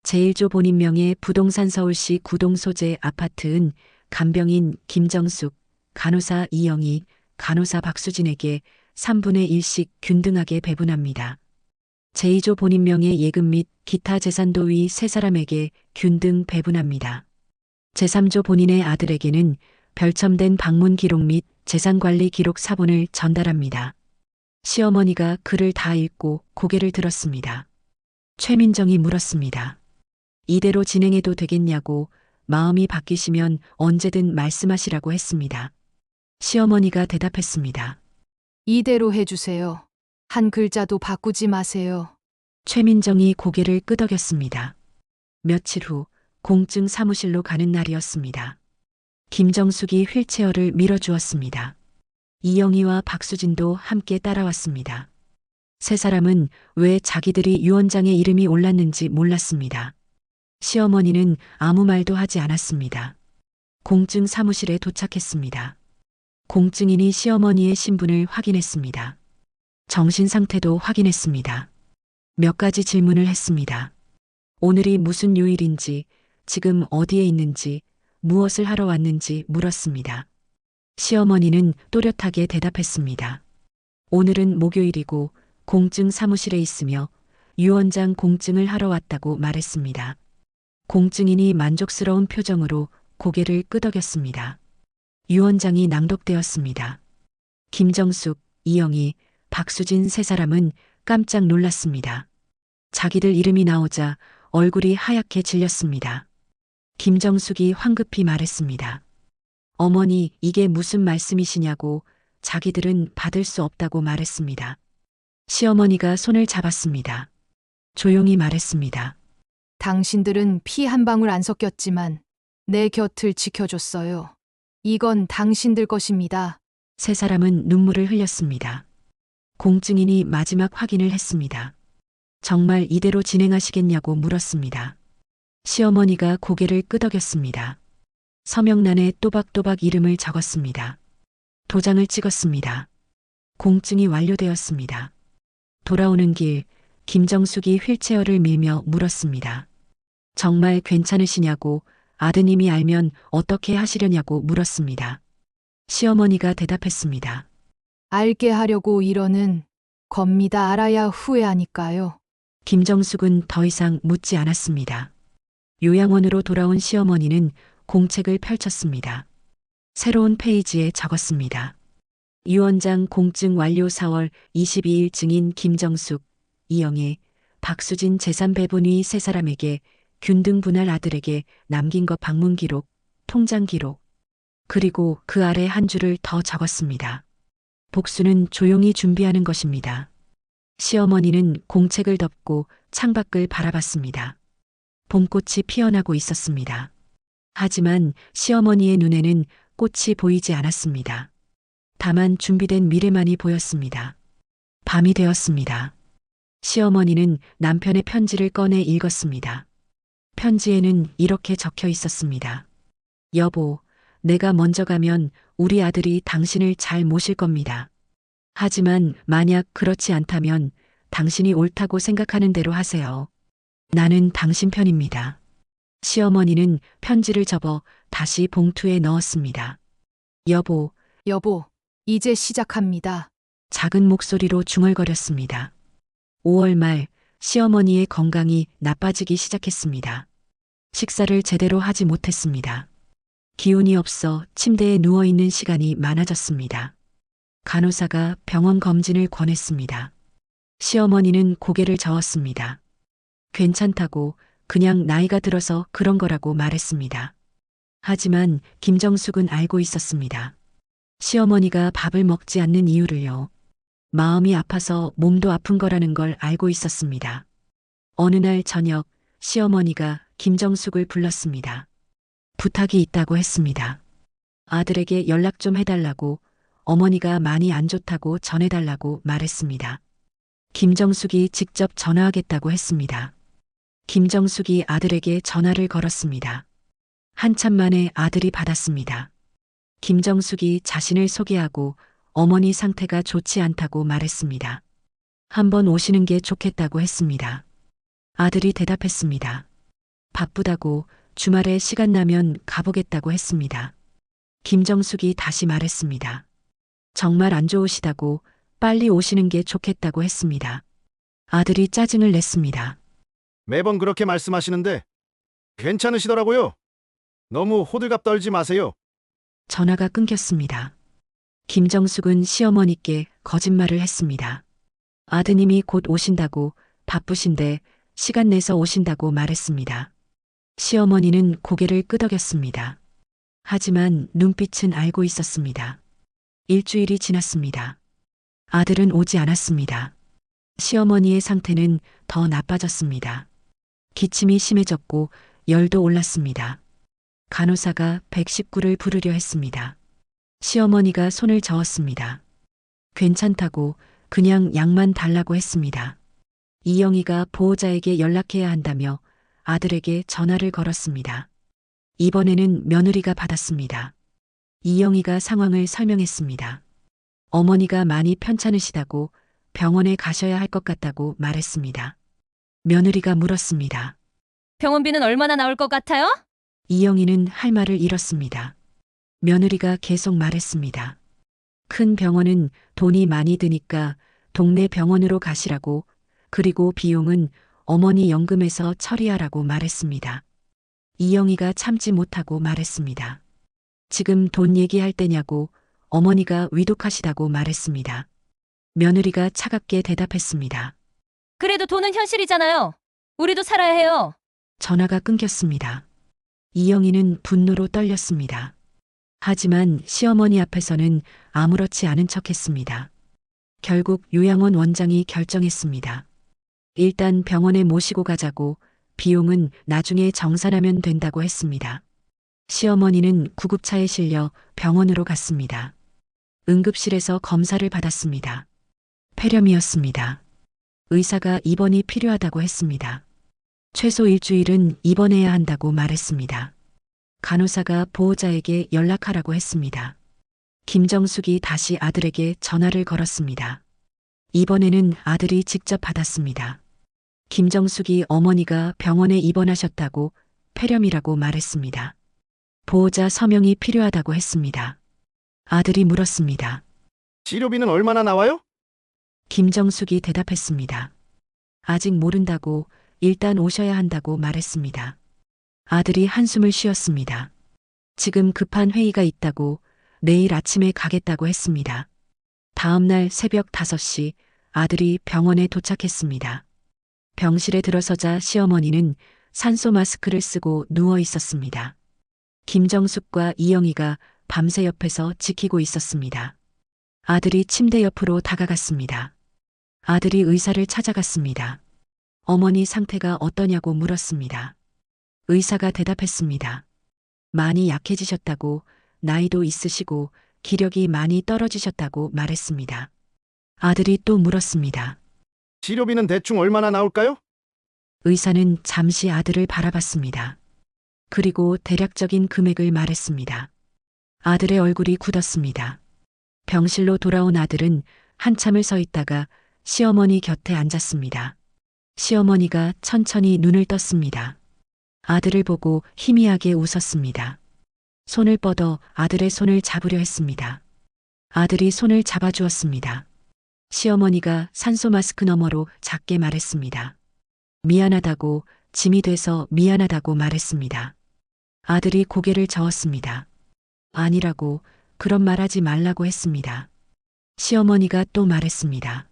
제1조 본인 명의 부동산 서울시 구동 소재 아파트은 간병인 김정숙, 간호사 이영희, 간호사 박수진에게 3분의 1씩 균등하게 배분합니다. 제2조 본인 명의 예금 및 기타 재산도위 3사람에게 균등 배분합니다. 제3조 본인의 아들에게는 별첨된 방문 기록 및 재산관리 기록 사본을 전달합니다. 시어머니가 글을 다 읽고 고개를 들었습니다. 최민정이 물었습니다. 이대로 진행해도 되겠냐고, 마음이 바뀌시면 언제든 말씀하시라고 했습니다. 시어머니가 대답했습니다.
이대로 해주세요. 한 글자도 바꾸지 마세요.
최민정이 고개를 끄덕였습니다. 며칠 후 공증 사무실로 가는 날이었습니다. 김정숙이 휠체어를 밀어주었습니다. 이영희와 박수진도 함께 따라왔습니다. 세 사람은 왜 자기들이 유언장에 이름이 올랐는지 몰랐습니다. 시어머니는 아무 말도 하지 않았습니다. 공증 사무실에 도착했습니다. 공증인이 시어머니의 신분을 확인했습니다. 정신 상태도 확인했습니다. 몇 가지 질문을 했습니다. 오늘이 무슨 요일인지, 지금 어디에 있는지, 무엇을 하러 왔는지 물었습니다. 시어머니는 또렷하게 대답했습니다. 오늘은 목요일이고 공증 사무실에 있으며 유언장 공증을 하러 왔다고 말했습니다. 공증인이 만족스러운 표정으로 고개를 끄덕였습니다. 유언장이 낭독되었습니다. 김정숙, 이영희, 박수진 세 사람은 깜짝 놀랐습니다. 자기들 이름이 나오자 얼굴이 하얗게 질렸습니다. 김정숙이 황급히 말했습니다. 어머니, 이게 무슨 말씀이시냐고, 자기들은 받을 수 없다고 말했습니다. 시어머니가 손을 잡았습니다. 조용히 말했습니다.
당신들은 피 한 방울 안 섞였지만 내 곁을 지켜줬어요. 이건 당신들 것입니다.
세 사람은 눈물을 흘렸습니다. 공증인이 마지막 확인을 했습니다. 정말 이대로 진행하시겠냐고 물었습니다. 시어머니가 고개를 끄덕였습니다. 서명란에 또박또박 이름을 적었습니다. 도장을 찍었습니다. 공증이 완료되었습니다. 돌아오는 길, 김정숙이 휠체어를 밀며 물었습니다. 정말 괜찮으시냐고, 아드님이 알면 어떻게 하시려냐고 물었습니다. 시어머니가 대답했습니다.
알게 하려고 이러는 겁니다. 알아야 후회하니까요.
김정숙은 더 이상 묻지 않았습니다. 요양원으로 돌아온 시어머니는 공책을 펼쳤습니다. 새로운 페이지에 적었습니다. 유언장 공증 완료 4월 22일 증인 김정숙, 이영애, 박수진 재산 배분위 세 사람에게 균등 분할 아들에게 남긴 것 방문 기록, 통장 기록, 그리고 그 아래 한 줄을 더 적었습니다. 복수는 조용히 준비하는 것입니다. 시어머니는 공책을 덮고 창밖을 바라봤습니다. 봄꽃이 피어나고 있었습니다. 하지만 시어머니의 눈에는 꽃이 보이지 않았습니다. 다만 준비된 미래만이 보였습니다. 밤이 되었습니다. 시어머니는 남편의 편지를 꺼내 읽었습니다. 편지에는 이렇게 적혀 있었습니다. 여보, 내가 먼저 가면 우리 아들이 당신을 잘 모실 겁니다. 하지만 만약 그렇지 않다면 당신이 옳다고 생각하는 대로 하세요. 나는 당신 편입니다. 시어머니는 편지를 접어 다시 봉투에 넣었습니다. 여보,
여보, 이제 시작합니다.
작은 목소리로 중얼거렸습니다. 5월 말 시어머니의 건강이 나빠지기 시작했습니다. 식사를 제대로 하지 못했습니다. 기운이 없어 침대에 누워있는 시간이 많아졌습니다. 간호사가 병원 검진을 권했습니다. 시어머니는 고개를 저었습니다. 괜찮다고, 그냥 나이가 들어서 그런 거라고 말했습니다. 하지만 김정숙은 알고 있었습니다. 시어머니가 밥을 먹지 않는 이유를요. 마음이 아파서 몸도 아픈 거라는 걸 알고 있었습니다. 어느 날 저녁 시어머니가 김정숙을 불렀습니다. 부탁이 있다고 했습니다. 아들에게 연락 좀 해달라고, 어머니가 많이 안 좋다고 전해달라고 말했습니다. 김정숙이 직접 전화하겠다고 했습니다. 김정숙이 아들에게 전화를 걸었습니다. 한참 만에 아들이 받았습니다. 김정숙이 자신을 소개하고 어머니 상태가 좋지 않다고 말했습니다. 한번 오시는 게 좋겠다고 했습니다. 아들이 대답했습니다. 바쁘다고, 주말에 시간 나면 가보겠다고 했습니다. 김정숙이 다시 말했습니다. 정말 안 좋으시다고, 빨리 오시는 게 좋겠다고 했습니다. 아들이 짜증을 냈습니다.
매번 그렇게 말씀하시는데 괜찮으시더라고요. 너무 호들갑 떨지 마세요.
전화가 끊겼습니다. 김정숙은 시어머니께 거짓말을 했습니다. 아드님이 곧 오신다고, 바쁘신데 시간 내서 오신다고 말했습니다. 시어머니는 고개를 끄덕였습니다. 하지만 눈빛은 알고 있었습니다. 일주일이 지났습니다. 아들은 오지 않았습니다. 시어머니의 상태는 더 나빠졌습니다. 기침이 심해졌고 열도 올랐습니다. 간호사가 119를 부르려 했습니다. 시어머니가 손을 저었습니다. 괜찮다고, 그냥 약만 달라고 했습니다. 이영희가 보호자에게 연락해야 한다며 아들에게 전화를 걸었습니다. 이번에는 며느리가 받았습니다. 이영희가 상황을 설명했습니다. 어머니가 많이 편찮으시다고, 병원에 가셔야 할 것 같다고 말했습니다. 며느리가 물었습니다.
병원비는 얼마나 나올 것 같아요?
이영희는 할 말을 잃었습니다. 며느리가 계속 말했습니다. 큰 병원은 돈이 많이 드니까 동네 병원으로 가시라고, 그리고 비용은 어머니 연금에서 처리하라고 말했습니다. 이영희가 참지 못하고 말했습니다. 지금 돈 얘기할 때냐고, 어머니가 위독하시다고 말했습니다. 며느리가 차갑게 대답했습니다.
그래도 돈은 현실이잖아요. 우리도 살아야 해요.
전화가 끊겼습니다. 이영희는 분노로 떨렸습니다. 하지만 시어머니 앞에서는 아무렇지 않은 척했습니다. 결국 요양원 원장이 결정했습니다. 일단 병원에 모시고 가자고, 비용은 나중에 정산하면 된다고 했습니다. 시어머니는 구급차에 실려 병원으로 갔습니다. 응급실에서 검사를 받았습니다. 폐렴이었습니다. 의사가 입원이 필요하다고 했습니다. 최소 일주일은 입원해야 한다고 말했습니다. 간호사가 보호자에게 연락하라고 했습니다. 김정숙이 다시 아들에게 전화를 걸었습니다. 이번에는 아들이 직접 받았습니다. 김정숙이 어머니가 병원에 입원하셨다고, 폐렴이라고 말했습니다. 보호자 서명이 필요하다고 했습니다. 아들이 물었습니다.
치료비는 얼마나 나와요?
김정숙이 대답했습니다. 아직 모른다고, 일단 오셔야 한다고 말했습니다. 아들이 한숨을 쉬었습니다. 지금 급한 회의가 있다고, 내일 아침에 가겠다고 했습니다. 다음 날 새벽 5시 아들이 병원에 도착했습니다. 병실에 들어서자 시어머니는 산소 마스크를 쓰고 누워 있었습니다. 김정숙과 이영희가 밤새 옆에서 지키고 있었습니다. 아들이 침대 옆으로 다가갔습니다. 아들이 의사를 찾아갔습니다. 어머니 상태가 어떠냐고 물었습니다. 의사가 대답했습니다. 많이 약해지셨다고, 나이도 있으시고 기력이 많이 떨어지셨다고 말했습니다. 아들이 또 물었습니다.
치료비는 대충 얼마나 나올까요?
의사는 잠시 아들을 바라봤습니다. 그리고 대략적인 금액을 말했습니다. 아들의 얼굴이 굳었습니다. 병실로 돌아온 아들은 한참을 서 있다가 시어머니 곁에 앉았습니다. 시어머니가 천천히 눈을 떴습니다. 아들을 보고 희미하게 웃었습니다. 손을 뻗어 아들의 손을 잡으려 했습니다. 아들이 손을 잡아주었습니다. 시어머니가 산소 마스크 너머로 작게 말했습니다. 미안하다고, 짐이 돼서 미안하다고 말했습니다. 아들이 고개를 저었습니다. 아니라고, 그런 말 하지 말라고 했습니다. 시어머니가 또 말했습니다.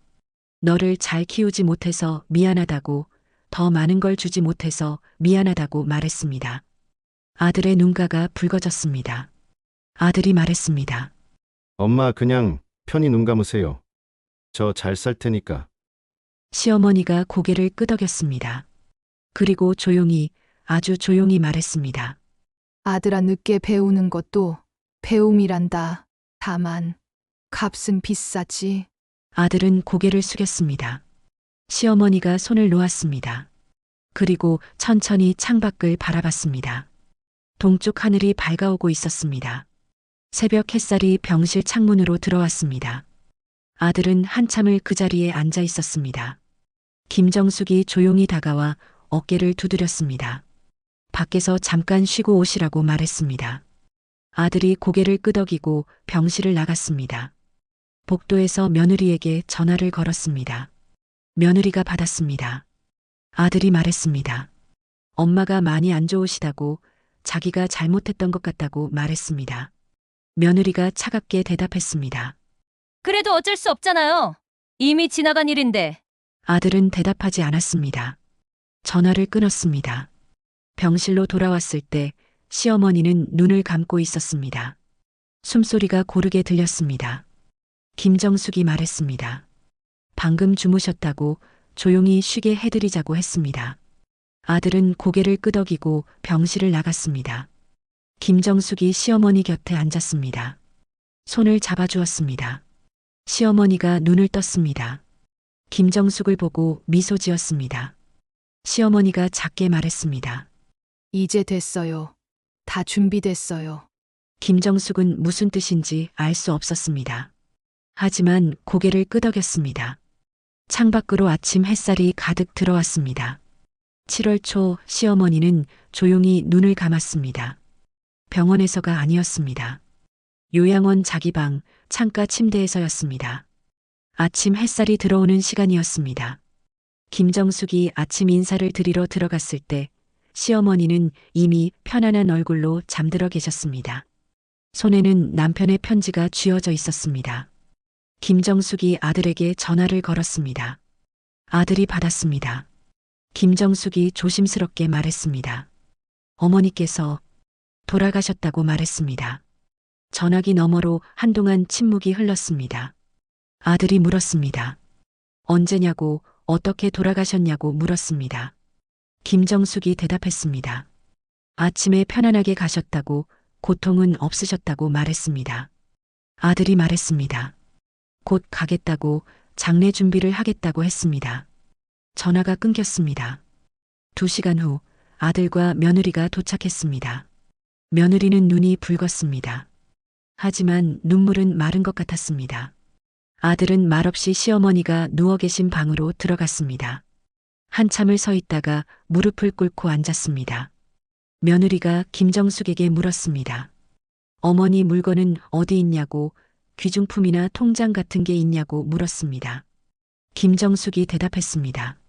너를 잘 키우지 못해서 미안하다고, 더 많은 걸 주지 못해서 미안하다고 말했습니다. 아들의 눈가가 붉어졌습니다. 아들이 말했습니다.
엄마 그냥 편히 눈 감으세요. 저 잘 살 테니까.
시어머니가 고개를 끄덕였습니다. 그리고 조용히, 아주 조용히 말했습니다.
아들아, 늦게 배우는 것도 배움이란다. 다만 값은 비싸지.
아들은 고개를 숙였습니다. 시어머니가 손을 놓았습니다. 그리고 천천히 창밖을 바라봤습니다. 동쪽 하늘이 밝아오고 있었습니다. 새벽 햇살이 병실 창문으로 들어왔습니다. 아들은 한참을 그 자리에 앉아 있었습니다. 김정숙이 조용히 다가와 어깨를 두드렸습니다. 밖에서 잠깐 쉬고 오시라고 말했습니다. 아들이 고개를 끄덕이고 병실을 나갔습니다. 복도에서 며느리에게 전화를 걸었습니다. 며느리가 받았습니다. 아들이 말했습니다. 엄마가 많이 안 좋으시다고, 자기가 잘못했던 것 같다고 말했습니다. 며느리가 차갑게 대답했습니다.
그래도 어쩔 수 없잖아요. 이미 지나간 일인데.
아들은 대답하지 않았습니다. 전화를 끊었습니다. 병실로 돌아왔을 때 시어머니는 눈을 감고 있었습니다. 숨소리가 고르게 들렸습니다. 김정숙이 말했습니다. 방금 주무셨다고, 조용히 쉬게 해드리자고 했습니다. 아들은 고개를 끄덕이고 병실을 나갔습니다. 김정숙이 시어머니 곁에 앉았습니다. 손을 잡아주었습니다. 시어머니가 눈을 떴습니다. 김정숙을 보고 미소 지었습니다. 시어머니가 작게 말했습니다.
이제 됐어요. 다 준비됐어요.
김정숙은 무슨 뜻인지 알 수 없었습니다. 하지만 고개를 끄덕였습니다. 창밖으로 아침 햇살이 가득 들어왔습니다. 7월 초 시어머니는 조용히 눈을 감았습니다. 병원에서가 아니었습니다. 요양원 자기 방, 창가 침대에서였습니다. 아침 햇살이 들어오는 시간이었습니다. 김정숙이 아침 인사를 드리러 들어갔을 때 시어머니는 이미 편안한 얼굴로 잠들어 계셨습니다. 손에는 남편의 편지가 쥐어져 있었습니다. 김정숙이 아들에게 전화를 걸었습니다. 아들이 받았습니다. 김정숙이 조심스럽게 말했습니다. 어머니께서 돌아가셨다고 말했습니다. 전화기 너머로 한동안 침묵이 흘렀습니다. 아들이 물었습니다. 언제냐고, 어떻게 돌아가셨냐고 물었습니다. 김정숙이 대답했습니다. 아침에 편안하게 가셨다고, 고통은 없으셨다고 말했습니다. 아들이 말했습니다. 곧 가겠다고, 장례 준비를 하겠다고 했습니다. 전화가 끊겼습니다. 2시간 후 아들과 며느리가 도착했습니다. 며느리는 눈이 붉었습니다. 하지만 눈물은 마른 것 같았습니다. 아들은 말없이 시어머니가 누워 계신 방으로 들어갔습니다. 한참을 서 있다가 무릎을 꿇고 앉았습니다. 며느리가 김정숙에게 물었습니다. 어머니 물건은 어디 있냐고, 귀중품이나 통장 같은 게 있냐고 물었습니다. 김정숙이 대답했습니다.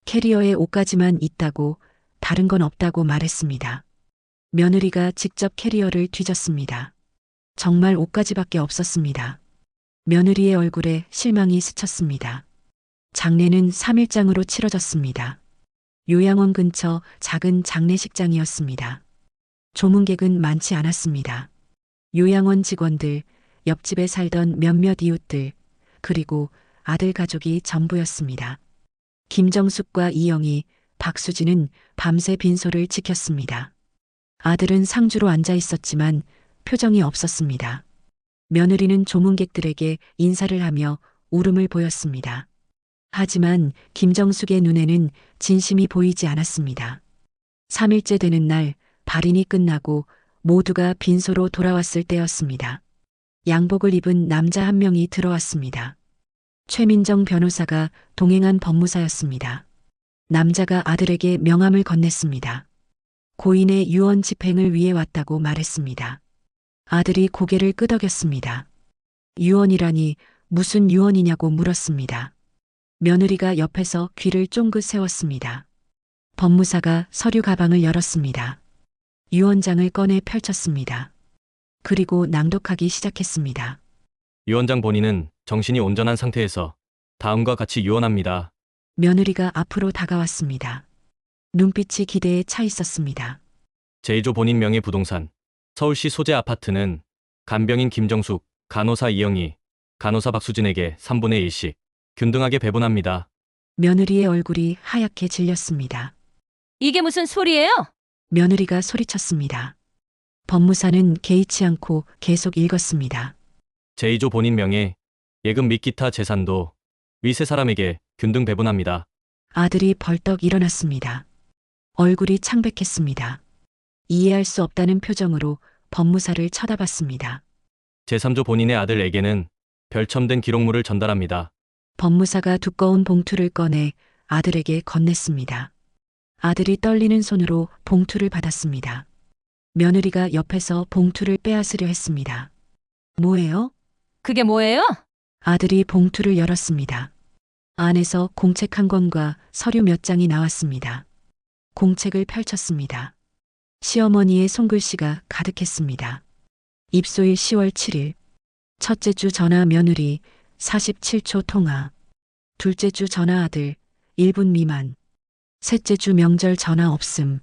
캐리어에 옷가지만 있다고, 다른 건 없다고 말했습니다. 며느리가 직접 캐리어를 뒤졌습니다. 정말 옷가지밖에 없었습니다. 며느리의 얼굴에 실망이 스쳤습니다. 장례는 3일장으로 치러졌습니다. 요양원 근처 작은 장례식장이었습니다. 조문객은 많지 않았습니다. 요양원 직원들, 옆집에 살던 몇몇 이웃들, 그리고 아들 가족이 전부였습니다. 김정숙과 이영희, 박수진은 밤새 빈소를 지켰습니다. 아들은 상주로 앉아 있었지만 표정이 없었습니다. 며느리는 조문객들에게 인사를 하며 울음을 보였습니다. 하지만 김정숙의 눈에는 진심이 보이지 않았습니다. 3일째 되는 날 발인이 끝나고 모두가 빈소로 돌아왔을 때였습니다. 양복을 입은 남자 한 명이 들어왔습니다. 최민정 변호사가 동행한 법무사였습니다. 남자가 아들에게 명함을 건넸습니다. 고인의 유언 집행을 위해 왔다고 말했습니다. 아들이 고개를 끄덕였습니다. 유언이라니 무슨 유언이냐고 물었습니다. 며느리가 옆에서 귀를 쫑긋 세웠습니다. 법무사가 서류 가방을 열었습니다. 유언장을 꺼내 펼쳤습니다. 그리고 낭독하기 시작했습니다.
유언장 본인은 정신이 온전한 상태에서 다음과 같이 유언합니다.
며느리가 앞으로 다가왔습니다. 눈빛이 기대에 차 있었습니다.
제2조 본인 명의 부동산, 서울시 소재 아파트는 간병인 김정숙, 간호사 이영희, 간호사 박수진에게 3분의 1씩 균등하게 배분합니다.
며느리의 얼굴이 하얗게 질렸습니다.
이게 무슨 소리예요?
며느리가 소리쳤습니다. 법무사는 개의치 않고 계속 읽었습니다.
제2조 본인 명의 예금 및 기타 재산도 위세 사람에게 균등 배분합니다.
아들이 벌떡 일어났습니다. 얼굴이 창백했습니다. 이해할 수 없다는 표정으로 법무사를 쳐다봤습니다.
제3조 본인의 아들에게는 별첨된 기록물을 전달합니다.
법무사가 두꺼운 봉투를 꺼내 아들에게 건넸습니다. 아들이 떨리는 손으로 봉투를 받았습니다. 며느리가 옆에서 봉투를 빼앗으려 했습니다. 뭐예요?
그게 뭐예요?
아들이 봉투를 열었습니다. 안에서 공책 한 권과 서류 몇 장이 나왔습니다. 공책을 펼쳤습니다. 시어머니의 손글씨가 가득했습니다. 입소일 10월 7일. 첫째 주 전화 며느리 47초 통화. 둘째 주 전화 아들 1분 미만. 셋째 주 명절 전화 없음.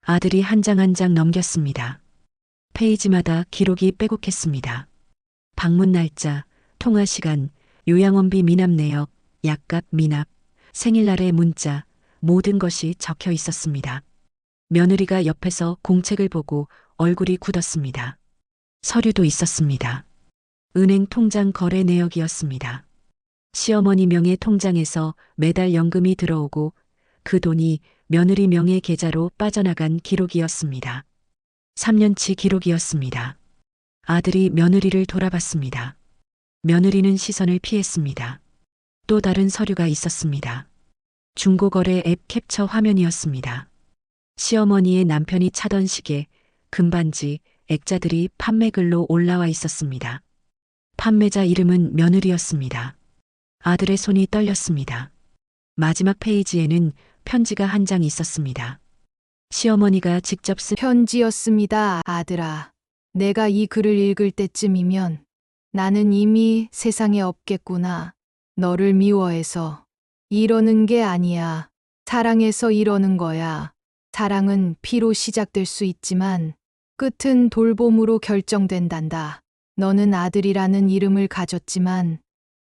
아들이 한 장 한 장 넘겼습니다. 페이지마다 기록이 빼곡했습니다. 방문 날짜, 통화 시간, 요양원비 미납 내역, 약값 미납, 생일날의 문자, 모든 것이 적혀 있었습니다. 며느리가 옆에서 공책을 보고 얼굴이 굳었습니다. 서류도 있었습니다. 은행 통장 거래 내역이었습니다. 시어머니 명의 통장에서 매달 연금이 들어오고 그 돈이 며느리 명의 계좌로 빠져나간 기록이었습니다. 3년치 기록이었습니다. 아들이 며느리를 돌아봤습니다. 며느리는 시선을 피했습니다. 또 다른 서류가 있었습니다. 중고거래 앱 캡처 화면이었습니다. 시어머니의 남편이 차던 시계, 금반지, 액자들이 판매글로 올라와 있었습니다. 판매자 이름은 며느리였습니다. 아들의 손이 떨렸습니다. 마지막 페이지에는 편지가 한 장 있었습니다. 시어머니가 직접 쓴
편지였습니다, 아들아. 내가 이 글을 읽을 때쯤이면 나는 이미 세상에 없겠구나. 너를 미워해서 이러는 게 아니야. 사랑해서 이러는 거야. 사랑은 피로 시작될 수 있지만 끝은 돌봄으로 결정된단다. 너는 아들이라는 이름을 가졌지만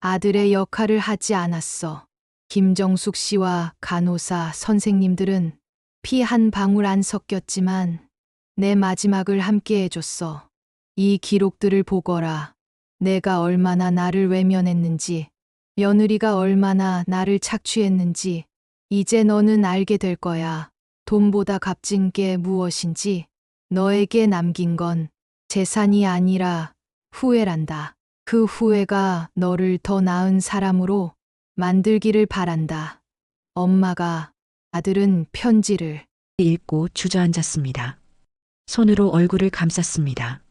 아들의 역할을 하지 않았어. 김정숙 씨와 간호사 선생님들은 피 한 방울 안 섞였지만 내 마지막을 함께 해줬어. 이 기록들을 보거라. 내가 얼마나 나를 외면했는지, 며느리가 얼마나 나를 착취했는지 이제 너는 알게 될 거야. 돈보다 값진 게 무엇인지. 너에게 남긴 건 재산이 아니라 후회란다. 그 후회가 너를 더 나은 사람으로 만들기를 바란다. 엄마가. 아들은 편지를
읽고 주저앉았습니다. 손으로 얼굴을 감쌌습니다.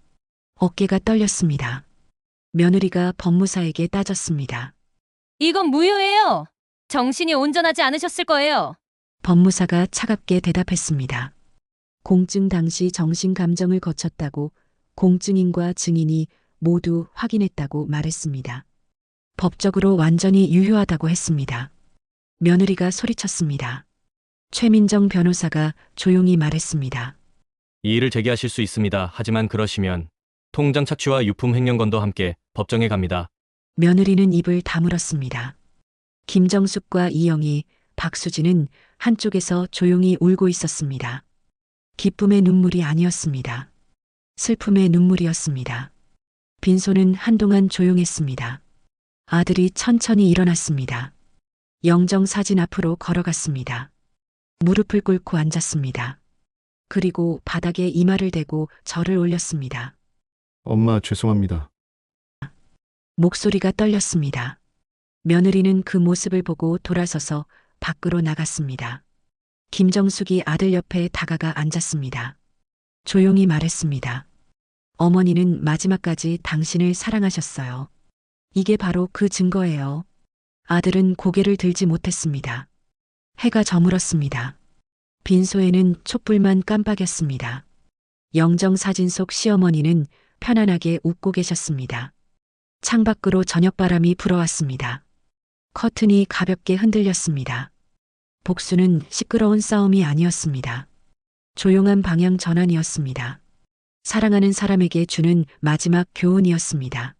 어깨가 떨렸습니다. 며느리가 법무사에게 따졌습니다.
이건 무효예요. 정신이 온전하지 않으셨을 거예요.
법무사가 차갑게 대답했습니다. 공증 당시 정신 감정을 거쳤다고 공증인과 증인이 모두 확인했다고 말했습니다. 법적으로 완전히 유효하다고 했습니다. 며느리가 소리쳤습니다. 최민정 변호사가 조용히 말했습니다.
이의를 제기하실 수 있습니다. 하지만 그러시면 통장 착취와 유품 횡령건도 함께 법정에 갑니다.
며느리는 입을 다물었습니다. 김정숙과 이영희, 박수진은 한쪽에서 조용히 울고 있었습니다. 기쁨의 눈물이 아니었습니다. 슬픔의 눈물이었습니다. 빈손은 한동안 조용했습니다. 아들이 천천히 일어났습니다. 영정사진 앞으로 걸어갔습니다. 무릎을 꿇고 앉았습니다. 그리고 바닥에 이마를 대고 절을 올렸습니다.
엄마 죄송합니다.
목소리가 떨렸습니다. 며느리는 그 모습을 보고 돌아서서 밖으로 나갔습니다. 김정숙이 아들 옆에 다가가 앉았습니다. 조용히 말했습니다. 어머니는 마지막까지 당신을 사랑하셨어요. 이게 바로 그 증거예요. 아들은 고개를 들지 못했습니다. 해가 저물었습니다. 빈소에는 촛불만 깜빡였습니다. 영정 사진 속 시어머니는 편안하게 웃고 계셨습니다. 창밖으로 저녁바람이 불어왔습니다. 커튼이 가볍게 흔들렸습니다. 복수는 시끄러운 싸움이 아니었습니다. 조용한 방향 전환이었습니다. 사랑하는 사람에게 주는 마지막 교훈이었습니다.